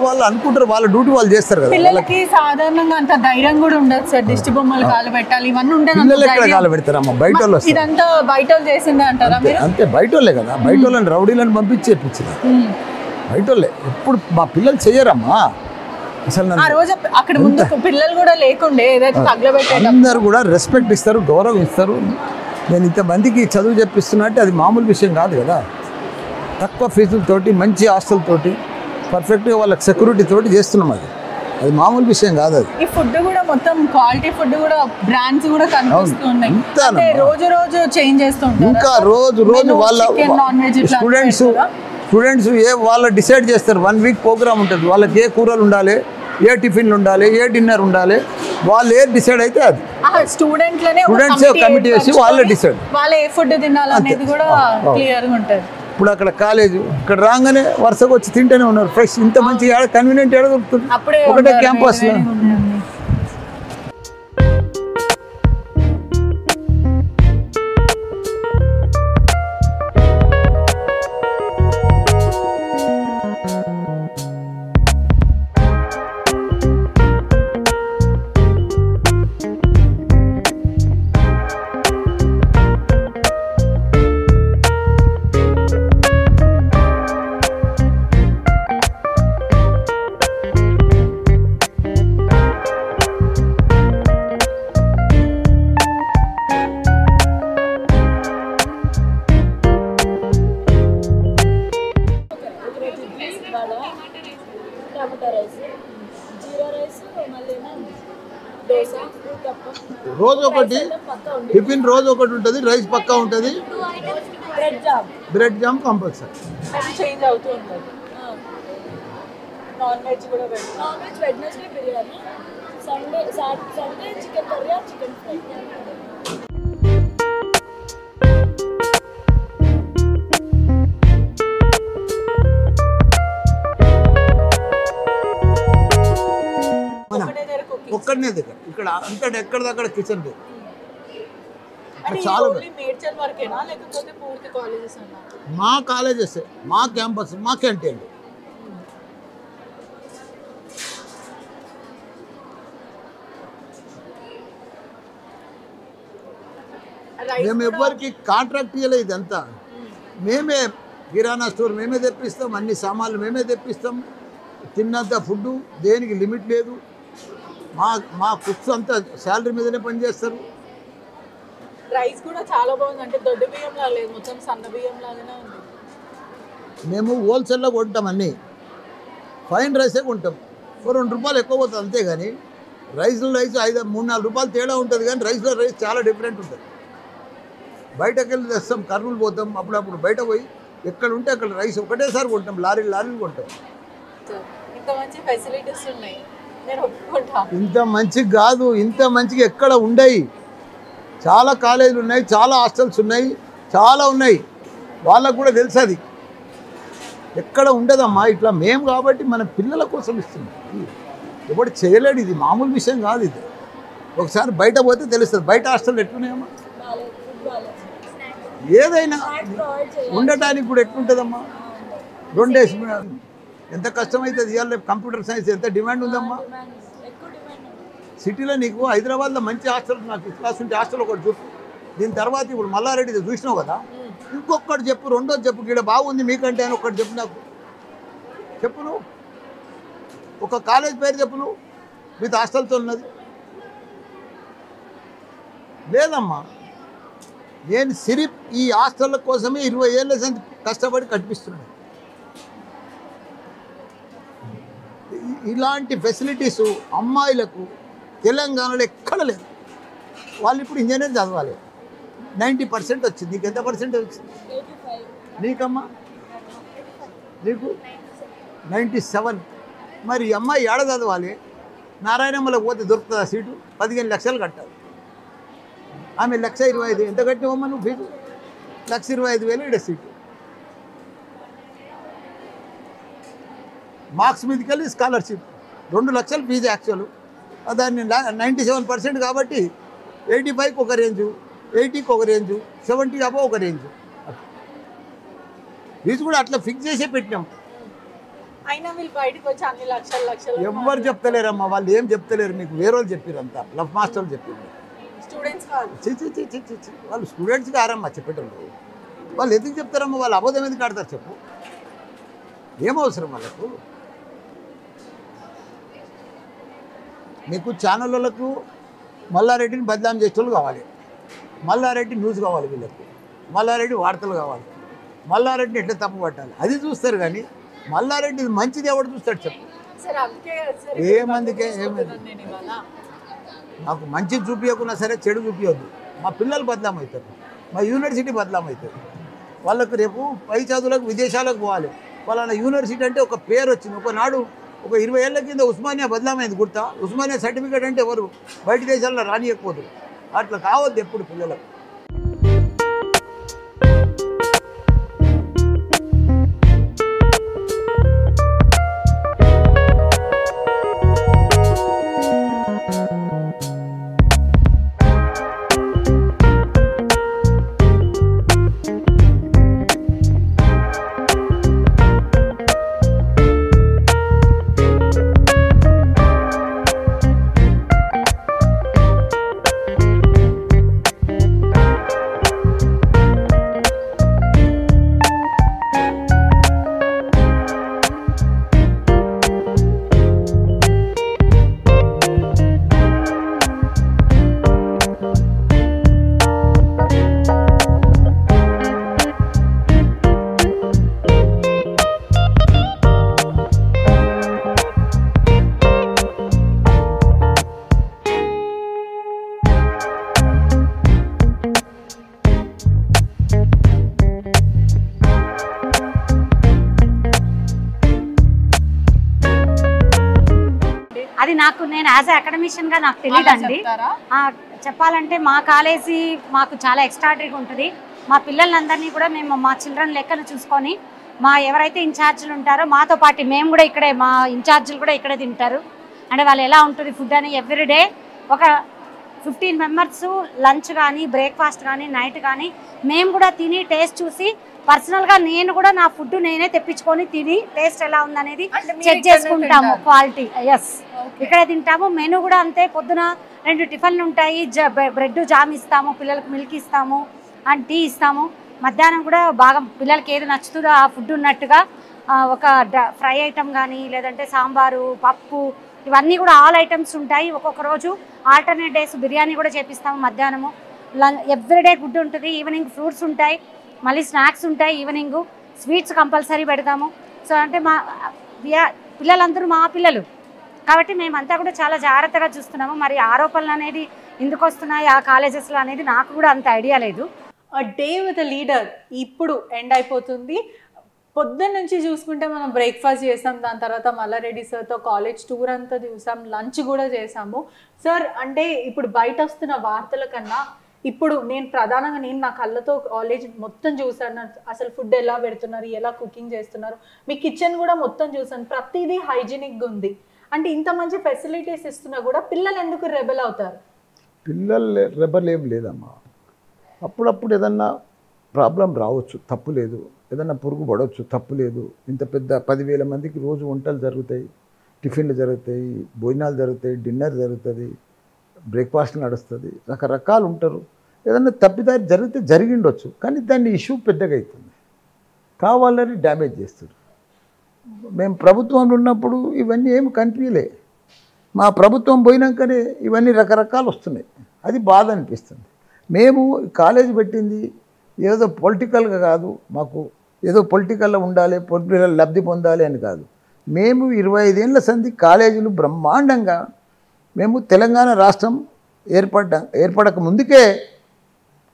వాళ్ళు అనుకుంటారు, వాళ్ళ డ్యూటీ వాళ్ళు చేస్తారు కదా. పిల్లలకి సాధారణంగా అంత ధైర్యం కూడా ఉండదు సార్, దిష్టి బొమ్మలు కాలు పెట్టాలి ఇవన్నీ ఉండే. పిల్లలు ఎక్కడ కాలు పెడతారమ్మా, బయట వాళ్ళు. ఇదంతా బయట చేసిందే అంటారా? అంతే, బయట వాళ్ళే కదా, బయట వాళ్ళని రౌడీలను పంపించి చేయించిన బయట వాళ్ళే. ఎప్పుడు మా పిల్లలు చెయ్యరమ్మా అసలు. ఆ రోజు అక్కడ ముందు పిల్లలు కూడా లేకుండే, ఏదైతే తగలబెట్టారు, అందరూ కూడా రెస్పెక్ట్ ఇస్తారు, గౌరవం ఇస్తారు. నేను ఇంతమందికి చదువు చెప్పిస్తున్నా అంటే అది మామూలు విషయం కాదు కదా. తక్కువ ఫీజులతోటి, మంచి హాస్టల్తోటి, పర్ఫెక్ట్గా వాళ్ళకి సెక్యూరిటీ తోటి చేస్తున్నాం. అది మామూలు విషయం కాదు. అది ఈ ఫుడ్ కూడా మొత్తం క్వాలిటీ ఫుడ్ కూడా బ్రాండ్స్ కూడా కనిపిస్తున్నాయి, రోజు రోజు చేంజ్ చేస్తుంటారు. ఇంకా రోజు వాళ్ళ స్టూడెంట్స్ వాళ్ళు డిసైడ్ చేస్తారు. 1 వీక్ ప్రోగ్రామ్ ఉంటుంది, వాళ్ళకి ఏ కూరలు ఉండాలి, ఏ టిఫిన్లు ఉండాలి, ఏ డిన్నర్ ఉండాలి, వాళ్ళు ఏది డిసైడ్ అయితే అది. స్టూడెంట్స్ కమిటీ వేసి వాళ్ళే డిసైడ్, వాళ్ళు ఏ ఫుడ్ తినాలనేది కూడా క్లియర్గా ఉంటుంది. ఇప్పుడు అక్కడ కాలేజ్, ఇక్కడ రాగానే వరుసగా వచ్చి తింటూనే ఉన్నారు ఫ్రెష్. ఇంత మంచి కన్వీనియంట్ ఏడ దొరుకుతుంది ఒకటే క్యాంపస్లో. రోజు ఒకటి టిఫిన్, రోజు ఒకటి ఉంటుంది, రైస్ పక్కా ఉంటుంది, బ్రెడ్ జామ్ కంపల్సరీ. చేంజ్ అవుతూ ఉంటుంది. నాన్ వెజ్ కూడా పెడతాం. Non veg Wednesday biryani, Sunday chicken curry or chicken fry. ఒక్కడనే దగ్గర, ఇక్కడ అంతా ఎక్కడిదక్కడ కిచెన్ లేదు. చాలా మా కాలేజెస్, మా క్యాంపస్, మా క్యాంటీన్. మేము ఎవ్వరికి కాంట్రాక్ట్ ఇవ్వలేదు, ఇదంతా మేమే. కిరాణా స్టోర్ మేమే తెప్పిస్తాం, అన్ని సామాన్లు మేమే తెప్పిస్తాం, తిన్నంత ఫుడ్, దేనికి లిమిట్ లేదు. మా కుక్స్ అంతా శాలరీ మీదనే పనిచేస్తారు. రైస్ కూడా చాలా బాగుంది, అంటే దొడ్డ బియ్యం లాగా లేదు, మొత్తం సన్న బియ్యం లాగానే ఉంది. మేము హోల్సేల్లో కొంటాం, అన్నీ ఫైన్ రైసే కొంటాం. 2 రూపాయలు ఎక్కువ పోతుంది అంతేగాని రైస్లో 3-4 రూపాయలు తేడా ఉంటుంది, కానీ రైస్లో రైస్ చాలా డిఫరెంట్ ఉంటుంది. బయటకు వెళ్ళి తెస్తాం, కర్నూలు పోతాం, అప్పుడప్పుడు బయట పోయి ఎక్కడ ఉంటే అక్కడ రైస్ ఒకటేసారి కొంటాం, లారీలు కొంటాం. ఇంత మంచి ఫెసిలిటీస్ ఉన్నాయి, ఇంత మంచిగా కాదు, ఇంత మంచిగా ఎక్కడ ఉండయి. చాలా కాలేజీలు ఉన్నాయి, చాలా హాస్టల్స్ ఉన్నాయి, చాలా ఉన్నాయి, వాళ్ళకు కూడా తెలుసు. అది ఎక్కడ ఉండదమ్మా ఇట్లా. మేము కాబట్టి మన పిల్లల కోసం ఇస్తున్నాం, ఎప్పుడు చేయలేడు. ఇది మామూలు విషయం కాదు. ఇది ఒకసారి బయట పోతే తెలుస్తుంది. బయట హాస్టల్ ఎట్లున్నాయమ్మా, ఏదైనా ఉండటానికి కూడా ఎట్లుంటుందమ్మా. 2 డేస్ ఎంత కష్టమవుతుంది. ఇవాళ కంప్యూటర్ సైన్స్ ఎంత డిమాండ్ ఉందమ్మా. సిటీలో నీకు హైదరాబాద్లో మంచి హాస్టల్ నాకు క్లాస్ ఉంటే హాస్టల్ ఒకటి చూపు. దీని తర్వాత ఇప్పుడు మల్లారెడ్డి చూసినావు కదా, ఇంకొకటి చెప్పు, రెండోది చెప్పు, ఇక్కడ బాగుంది మీకంటే అని ఒకటి చెప్పు నాకు. చెప్పు నువ్వు ఒక కాలేజ్ పేరు చెప్పు నువ్వు విత్ హాస్టల్తో ఉన్నది. లేదమ్మా, నేను సిరిప్ ఈ హాస్టళ్ళ కోసమే 20 ఏళ్ళ సంది కష్టపడి కట్టిస్తున్నాను. ఇలాంటి ఫెసిలిటీస్ అమ్మాయిలకు తెలంగాణలో ఎక్కడ లేదు. వాళ్ళు ఇప్పుడు ఇంజనీర్ చదవాలి. 90% వచ్చింది. నీకు ఎంత పర్సెంట్ వచ్చింది? నీకమ్మా నీకు 97. మరి ఈ అమ్మాయి ఏడ చదవాలి? నారాయణమ్మలకు పోతే దొరుకుతుందా సీటు? 15 లక్షలు కట్టాలి. ఆమె 1,25,000. ఎంత కట్టివమ్మా నువ్వు ఫీజు? 1,25,000 ఇక్కడ సీటు. మార్క్స్ మీదకి వెళ్ళి స్కాలర్షిప్ 2 లక్షలు ఫీజు యాక్చువల్. దాన్ని 97% కాబట్టి 85కి ఒక రేంజు, 80కి ఒక రేంజు, 70 అబో ఒక రేంజు. ఫీజు కూడా అట్లా ఫిక్స్ చేసే పెట్టినాం. అయినా వీళ్ళు బయటకు వచ్చి అన్ని లక్షలు ఎవ్వరు చెప్తలేరమ్మా, వాళ్ళు ఏం చెప్తలేరు. మీకు వేరే వాళ్ళు చెప్పారు, అంతా లవ్ మాస్టర్లు చెప్పారు. స్టూడెంట్స్ కాదు, వాళ్ళు స్టూడెంట్స్ కారమ్మా చెప్పేటప్పుడు. వాళ్ళు ఎందుకు చెప్తారమ్మా? వాళ్ళు అబద్ధం ఎందుకు ఆడతారు చెప్పు? ఏమవసరం వాళ్ళకు? మీకు ఛానళ్ళకు మల్లారెడ్డిని బదనాం చేసేవాళ్ళు కావాలి, మల్లారెడ్డి న్యూస్ కావాలి, వీళ్ళకు మల్లారెడ్డి వార్తలు కావాలి, మల్లారెడ్డిని ఎట్లా తప్పు పట్టాలి అది చూస్తారు. కానీ మల్లారెడ్డి మంచిది ఎవడు చూస్తాడు చెప్పు? ఏమందికే నాకు మంచి చూపించకున్నా సరే చెడు చూపించవద్దు. మా పిల్లలు బదనాం అవుతారు, మా యూనివర్సిటీ బదనాం అవుతుంది. వాళ్ళకు రేపు పై చదువులకు విదేశాలకు పోవాలి. వాళ్ళ యూనివర్సిటీ అంటే ఒక పేరు వచ్చింది. ఒకనాడు ఒక 20 ఏళ్ల కింద ఉస్మానియా బదనామైంది గుర్తా? ఉస్మానియా సర్టిఫికేట్ అంటే ఎవరు బయట దేశాల్లో రానియకపోదు. అట్లా కావద్దు ఎప్పుడు పిల్లలకు. అది నాకు నేను యాజ్ అకాడమిషియన్గా నాకు తెలియదండి. చెప్పాలంటే మా కాలేజీ మాకు చాలా ఎక్స్ట్రాడరీగా ఉంటుంది. మా పిల్లలందరినీ కూడా మేము మా చిల్డ్రన్ లెక్కను చూసుకొని మా ఎవరైతే ఇన్ఛార్జీలు ఉంటారో మాతో పాటు మేము కూడా ఇక్కడే, మా ఇన్ఛార్జీలు కూడా ఇక్కడే తింటారు. అంటే వాళ్ళు ఎలా ఉంటుంది ఫుడ్ అని ఎవ్రీడే ఒక 15 మెంబర్స్ లంచ్ కానీ బ్రేక్ఫాస్ట్ కానీ నైట్ కానీ మేము కూడా తిని టేస్ట్ చూసి పర్సనల్గా నేను కూడా నా ఫుడ్ నేనే తెప్పించుకొని తిని టేస్ట్ ఎలా ఉందనేది చెక్ చేసుకుంటాము. క్వాలిటీ ఎస్ ఇక్కడే తింటాము. మెనూ కూడా అంతే. పొద్దున 2 టిఫిన్లు ఉంటాయి, బ్రెడ్ జామ్ ఇస్తాము, పిల్లలకు మిల్క్ ఇస్తాము అండ్ టీ ఇస్తాము. మధ్యాహ్నం కూడా బాగా పిల్లలకి ఏది నచ్చుతుందో ఆ ఫుడ్ ఉన్నట్టుగా ఒక ఫ్రై ఐటమ్ కానీ లేదంటే సాంబారు పప్పు ఇవన్నీ కూడా ఆల్ ఐటమ్స్ ఉంటాయి. ఒక్కొక్క రోజు ఆల్టర్నేట్ డేస్ బిర్యానీ కూడా చేపిస్తాము. మధ్యాహ్నము ఎవ్రీడే గుడ్ ఉంటుంది. ఈవినింగ్ ఫ్రూట్స్ ఉంటాయి, మళ్ళీ స్నాక్స్ ఉంటాయి. ఈవినింగ్ స్వీట్స్ కంపల్సరీ పెడతాము. సో అంటే మా పిల్లలందరూ మా పిల్లలు కాబట్టి మేమంతా కూడా చాలా జాగ్రత్తగా చూస్తున్నాము. మరి ఆరోపణలు అనేది ఎందుకు వస్తున్నాయి ఆ కాలేజెస్లో అనేది నాకు కూడా అంత ఐడియా లేదు. డే విత్ లీడర్ ఇప్పుడు ఎండ్ అయిపోతుంది. పొద్దున్న నుంచి చూసుకుంటే మనం బ్రేక్ఫాస్ట్ చేసాం, దాని తర్వాత మల్లారెడ్డి సార్తో కాలేజ్ టూర్ అంతా చూసాం, లంచ్ కూడా చేసాము. సార్ అంటే ఇప్పుడు బయట వస్తున్న వార్తల కన్నా ఇప్పుడు నేను ప్రధానంగా నా కళ్ళతో కాలేజ్ మొత్తం చూసాను. అసలు ఫుడ్ ఎలా పెడుతున్నారు, ఎలా కుకింగ్ చేస్తున్నారు, మీ కిచెన్ కూడా మొత్తం చూసాను. ప్రతిదీ హైజీనిక్గా ఉంది. అంటే ఇంత మంచి ఫెసిలిటీస్ ఇస్తున్నా కూడా పిల్లలు ఎందుకు రెబెల్ అవుతారు? పిల్లలు రెబెల్ ఏం లేదమ్మా. అప్పుడప్పుడు ఏదన్నా ప్రాబ్లం రావచ్చు, తప్పు లేదు. ఏదన్నా పురుగు పడవచ్చు, తప్పు లేదు. ఇంత పెద్ద 10,000 మందికి రోజు వంటలు జరుగుతాయి, టిఫిన్లు జరుగుతాయి, భోజనాలు జరుగుతాయి, డిన్నర్ జరుగుతుంది. బ్రేక్ఫాస్ట్ నడుస్తుంది, రకరకాలు ఉంటారు. ఏదన్నా తప్పిదారి జరిగితే జరిగిండొచ్చు, కానీ దాన్ని ఇష్యూ పెద్దగా అవుతుంది, కావాలని డ్యామేజ్ చేస్తారు. మేము ప్రభుత్వంలో ఉన్నప్పుడు ఇవన్నీ ఏమి కనిపించలే. మా ప్రభుత్వం పోయినాకనే ఇవన్నీ రకరకాలు వస్తున్నాయి. అది బాధ అనిపిస్తుంది. మేము కాలేజీ పెట్టింది ఏదో పొలిటికల్గా కాదు, మాకు ఏదో పొలిటికల్లో ఉండాలి, పొలిటికల్ లబ్ధి పొందాలి అని కాదు. మేము 25 ఏళ్ల సంధి కాలేజీలు బ్రహ్మాండంగా మేము తెలంగాణ రాష్ట్రం ఏర్పడక ముందుకే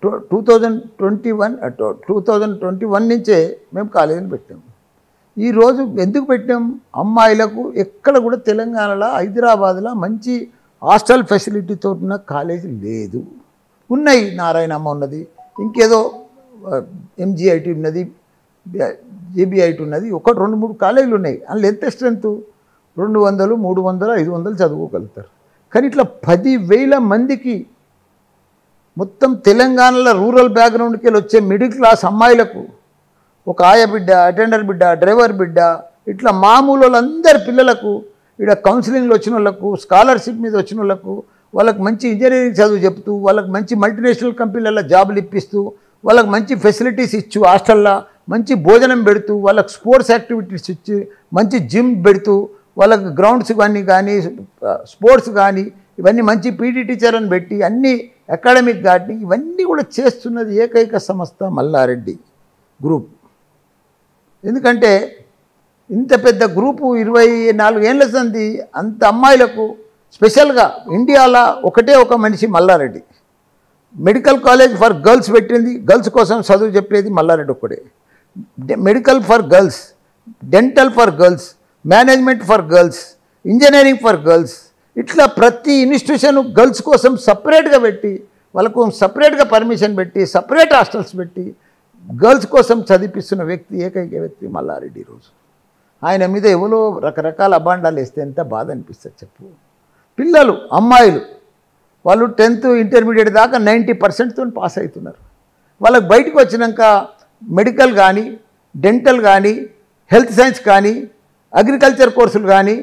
2021 నుంచే మేము కాలేజీలు పెట్టాము. ఈరోజు ఎందుకు పెట్టాం? అమ్మాయిలకు ఎక్కడ కూడా తెలంగాణలో హైదరాబాద్లో మంచి హాస్టల్ ఫెసిలిటీతో ఉన్న కాలేజీ లేదు. ఉన్నాయి, నారాయణమ్మ ఉన్నది, ఇంకేదో MGIT ఉన్నది, JBIT ఉన్నది, 1-2-3 కాలేజీలు ఉన్నాయి. అందులో ఎంత స్ట్రెంత్ 200, 300, 500 చదువుకోగలుగుతారు. కానీ ఇట్లా 10,000 మందికి మొత్తం తెలంగాణలో రూరల్ బ్యాక్గ్రౌండ్కి వెళ్ళి వచ్చే మిడిల్ క్లాస్ అమ్మాయిలకు ఒక ఆయ బిడ్డ, అటెండర్ బిడ్డ, డ్రైవర్ బిడ్డ, ఇట్లా మామూలు వాళ్ళందరి పిల్లలకు ఇక్కడ కౌన్సిలింగ్లో వచ్చిన వాళ్ళకు, స్కాలర్షిప్ మీద వచ్చిన వాళ్ళకు, వాళ్ళకి మంచి ఇంజనీరింగ్ చదువు చెప్తూ, వాళ్ళకి మంచి మల్టీనేషనల్ కంపెనీలలో జాబులు ఇప్పిస్తూ, వాళ్ళకి మంచి ఫెసిలిటీస్ ఇచ్చు, హాస్టల్లో మంచి భోజనం పెడుతూ, వాళ్ళకి స్పోర్ట్స్ యాక్టివిటీస్ ఇచ్చి, మంచి జిమ్ పెడుతూ, వాళ్ళకి గ్రౌండ్స్ ఇవన్నీ కానీ స్పోర్ట్స్ కానీ ఇవన్నీ మంచి పీటీ టీచర్ అని పెట్టి అన్ని అకాడమిక్ గార్డెన్ ఇవన్నీ కూడా చేస్తున్నది ఏకైక సంస్థ మల్లారెడ్డి గ్రూప్. ఎందుకంటే ఇంత పెద్ద గ్రూపు 24 ఏళ్ల సంది అంత అమ్మాయిలకు స్పెషల్గా ఇండియాలో ఒకటే ఒక మనిషి Malla Reddy. Medical college for girls పెట్టింది, గర్ల్స్ కోసం చదువు చెప్పేది మల్లారెడ్డి ఒక్కడే. Medical for girls, dental for girls, management for girls, engineering for girls, ఇట్లా ప్రతి ఇన్స్టిట్యూషన్ గర్ల్స్ కోసం సపరేట్గా పెట్టి, వాళ్ళకు సపరేట్గా పర్మిషన్ పెట్టి, సపరేట్ హాస్టల్స్ పెట్టి గర్ల్స్ కోసం చదివిస్తున్న వ్యక్తి ఏకైక వ్యక్తి మల్లారెడ్డి. ఈరోజు ఆయన మీద ఎవరో రకరకాల అబాండాలు వేస్తే ఎంత బాధ అనిపిస్తుంది చెప్పు. పిల్లలు అమ్మాయిలు వాళ్ళు 10th ఇంటర్మీడియట్ దాకా 90%తో పాస్ అవుతున్నారు. వాళ్ళకి బయటకు వచ్చినాక మెడికల్ కానీ, డెంటల్ కానీ, హెల్త్ సైన్స్ కానీ, అగ్రికల్చర్ కోర్సులు కానీ,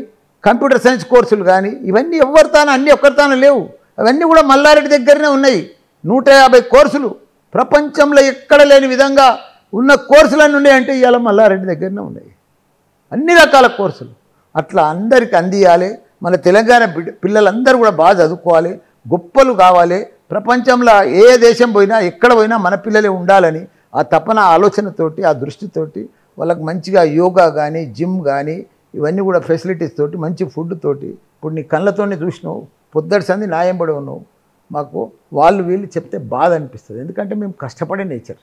కంప్యూటర్ సైన్స్ కోర్సులు కానీ ఇవన్నీ ఎవరితాన అన్నీ ఒక్కరితాన లేవు. అవన్నీ కూడా మల్లారెడ్డి దగ్గరనే ఉన్నాయి. 150 కోర్సులు ప్రపంచంలో ఎక్కడ లేని విధంగా ఉన్న కోర్సులన్నీ ఉన్నాయంటే ఇవాళ మల్లారెడ్డి దగ్గరనే ఉన్నాయి, అన్ని రకాల కోర్సులు. అట్లా అందరికి అందియాలి. మన తెలంగాణ పిల్లలందరూ కూడా బాగా చదువుకోవాలి, గొప్పలు కావాలి. ప్రపంచంలో ఏ దేశం పోయినా ఎక్కడ పోయినా మన పిల్లలే ఉండాలని ఆ తపన ఆలోచనతోటి ఆ దృష్టితోటి వాళ్ళకి మంచిగా యోగా కానీ జిమ్ కానీ ఇవన్నీ కూడా ఫెసిలిటీస్ తోటి మంచి ఫుడ్ తోటి ఇప్పుడు నీ కళ్ళతోనే చూసినావు, పొద్దటి సంది న్యాయంపడి ఉన్నావు. మాకు వాళ్ళు వీళ్ళు చెప్తే బాధ అనిపిస్తుంది. ఎందుకంటే మేము కష్టపడే నేచర్,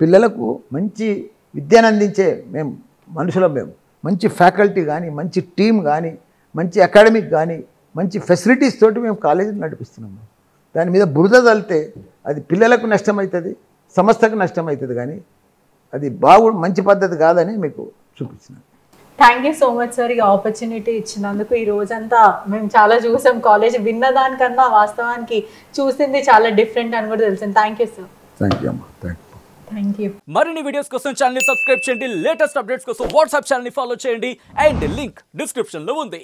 పిల్లలకు మంచి విద్యను అందించే మేము మనుషులం. మేము మంచి ఫ్యాకల్టీ కానీ, మంచి టీం కానీ, మంచి అకాడమిక్ కానీ, మంచి ఫెసిలిటీస్ తోటి మేము కాలేజీని నడిపిస్తున్నాము. దాని మీద బురద తలితే అది పిల్లలకు నష్టమవుతుంది, సంస్థకు నష్టమవుతుంది. కానీ అది మంచి పద్ధతి కాదని మీకు చూపించినాను. Thank you so much sir, ఈ ఆపర్చునిటీ ఇచ్చినందుకు. ఈ రోజంతా మేము చాలా చూసాం, కాలేజ్ విన్నదానికన్నా వాస్తవానికి చూసింది చాలా డిఫరెంట్ అని కూడా తెలిసింది. Thank you sir. Thank you అమ్మా. Thank you. మరిన్ని వీడియోస్ కోసం ఛానల్ ని సబ్స్క్రైబ్ చేయండి, లేటెస్ట్ అప్డేట్స్ కోసం వాట్సాప్ ఛానల్ ని ఫాలో చేయండి, అండ్ లింక్ డిస్క్రిప్షన్ లో ఉంది.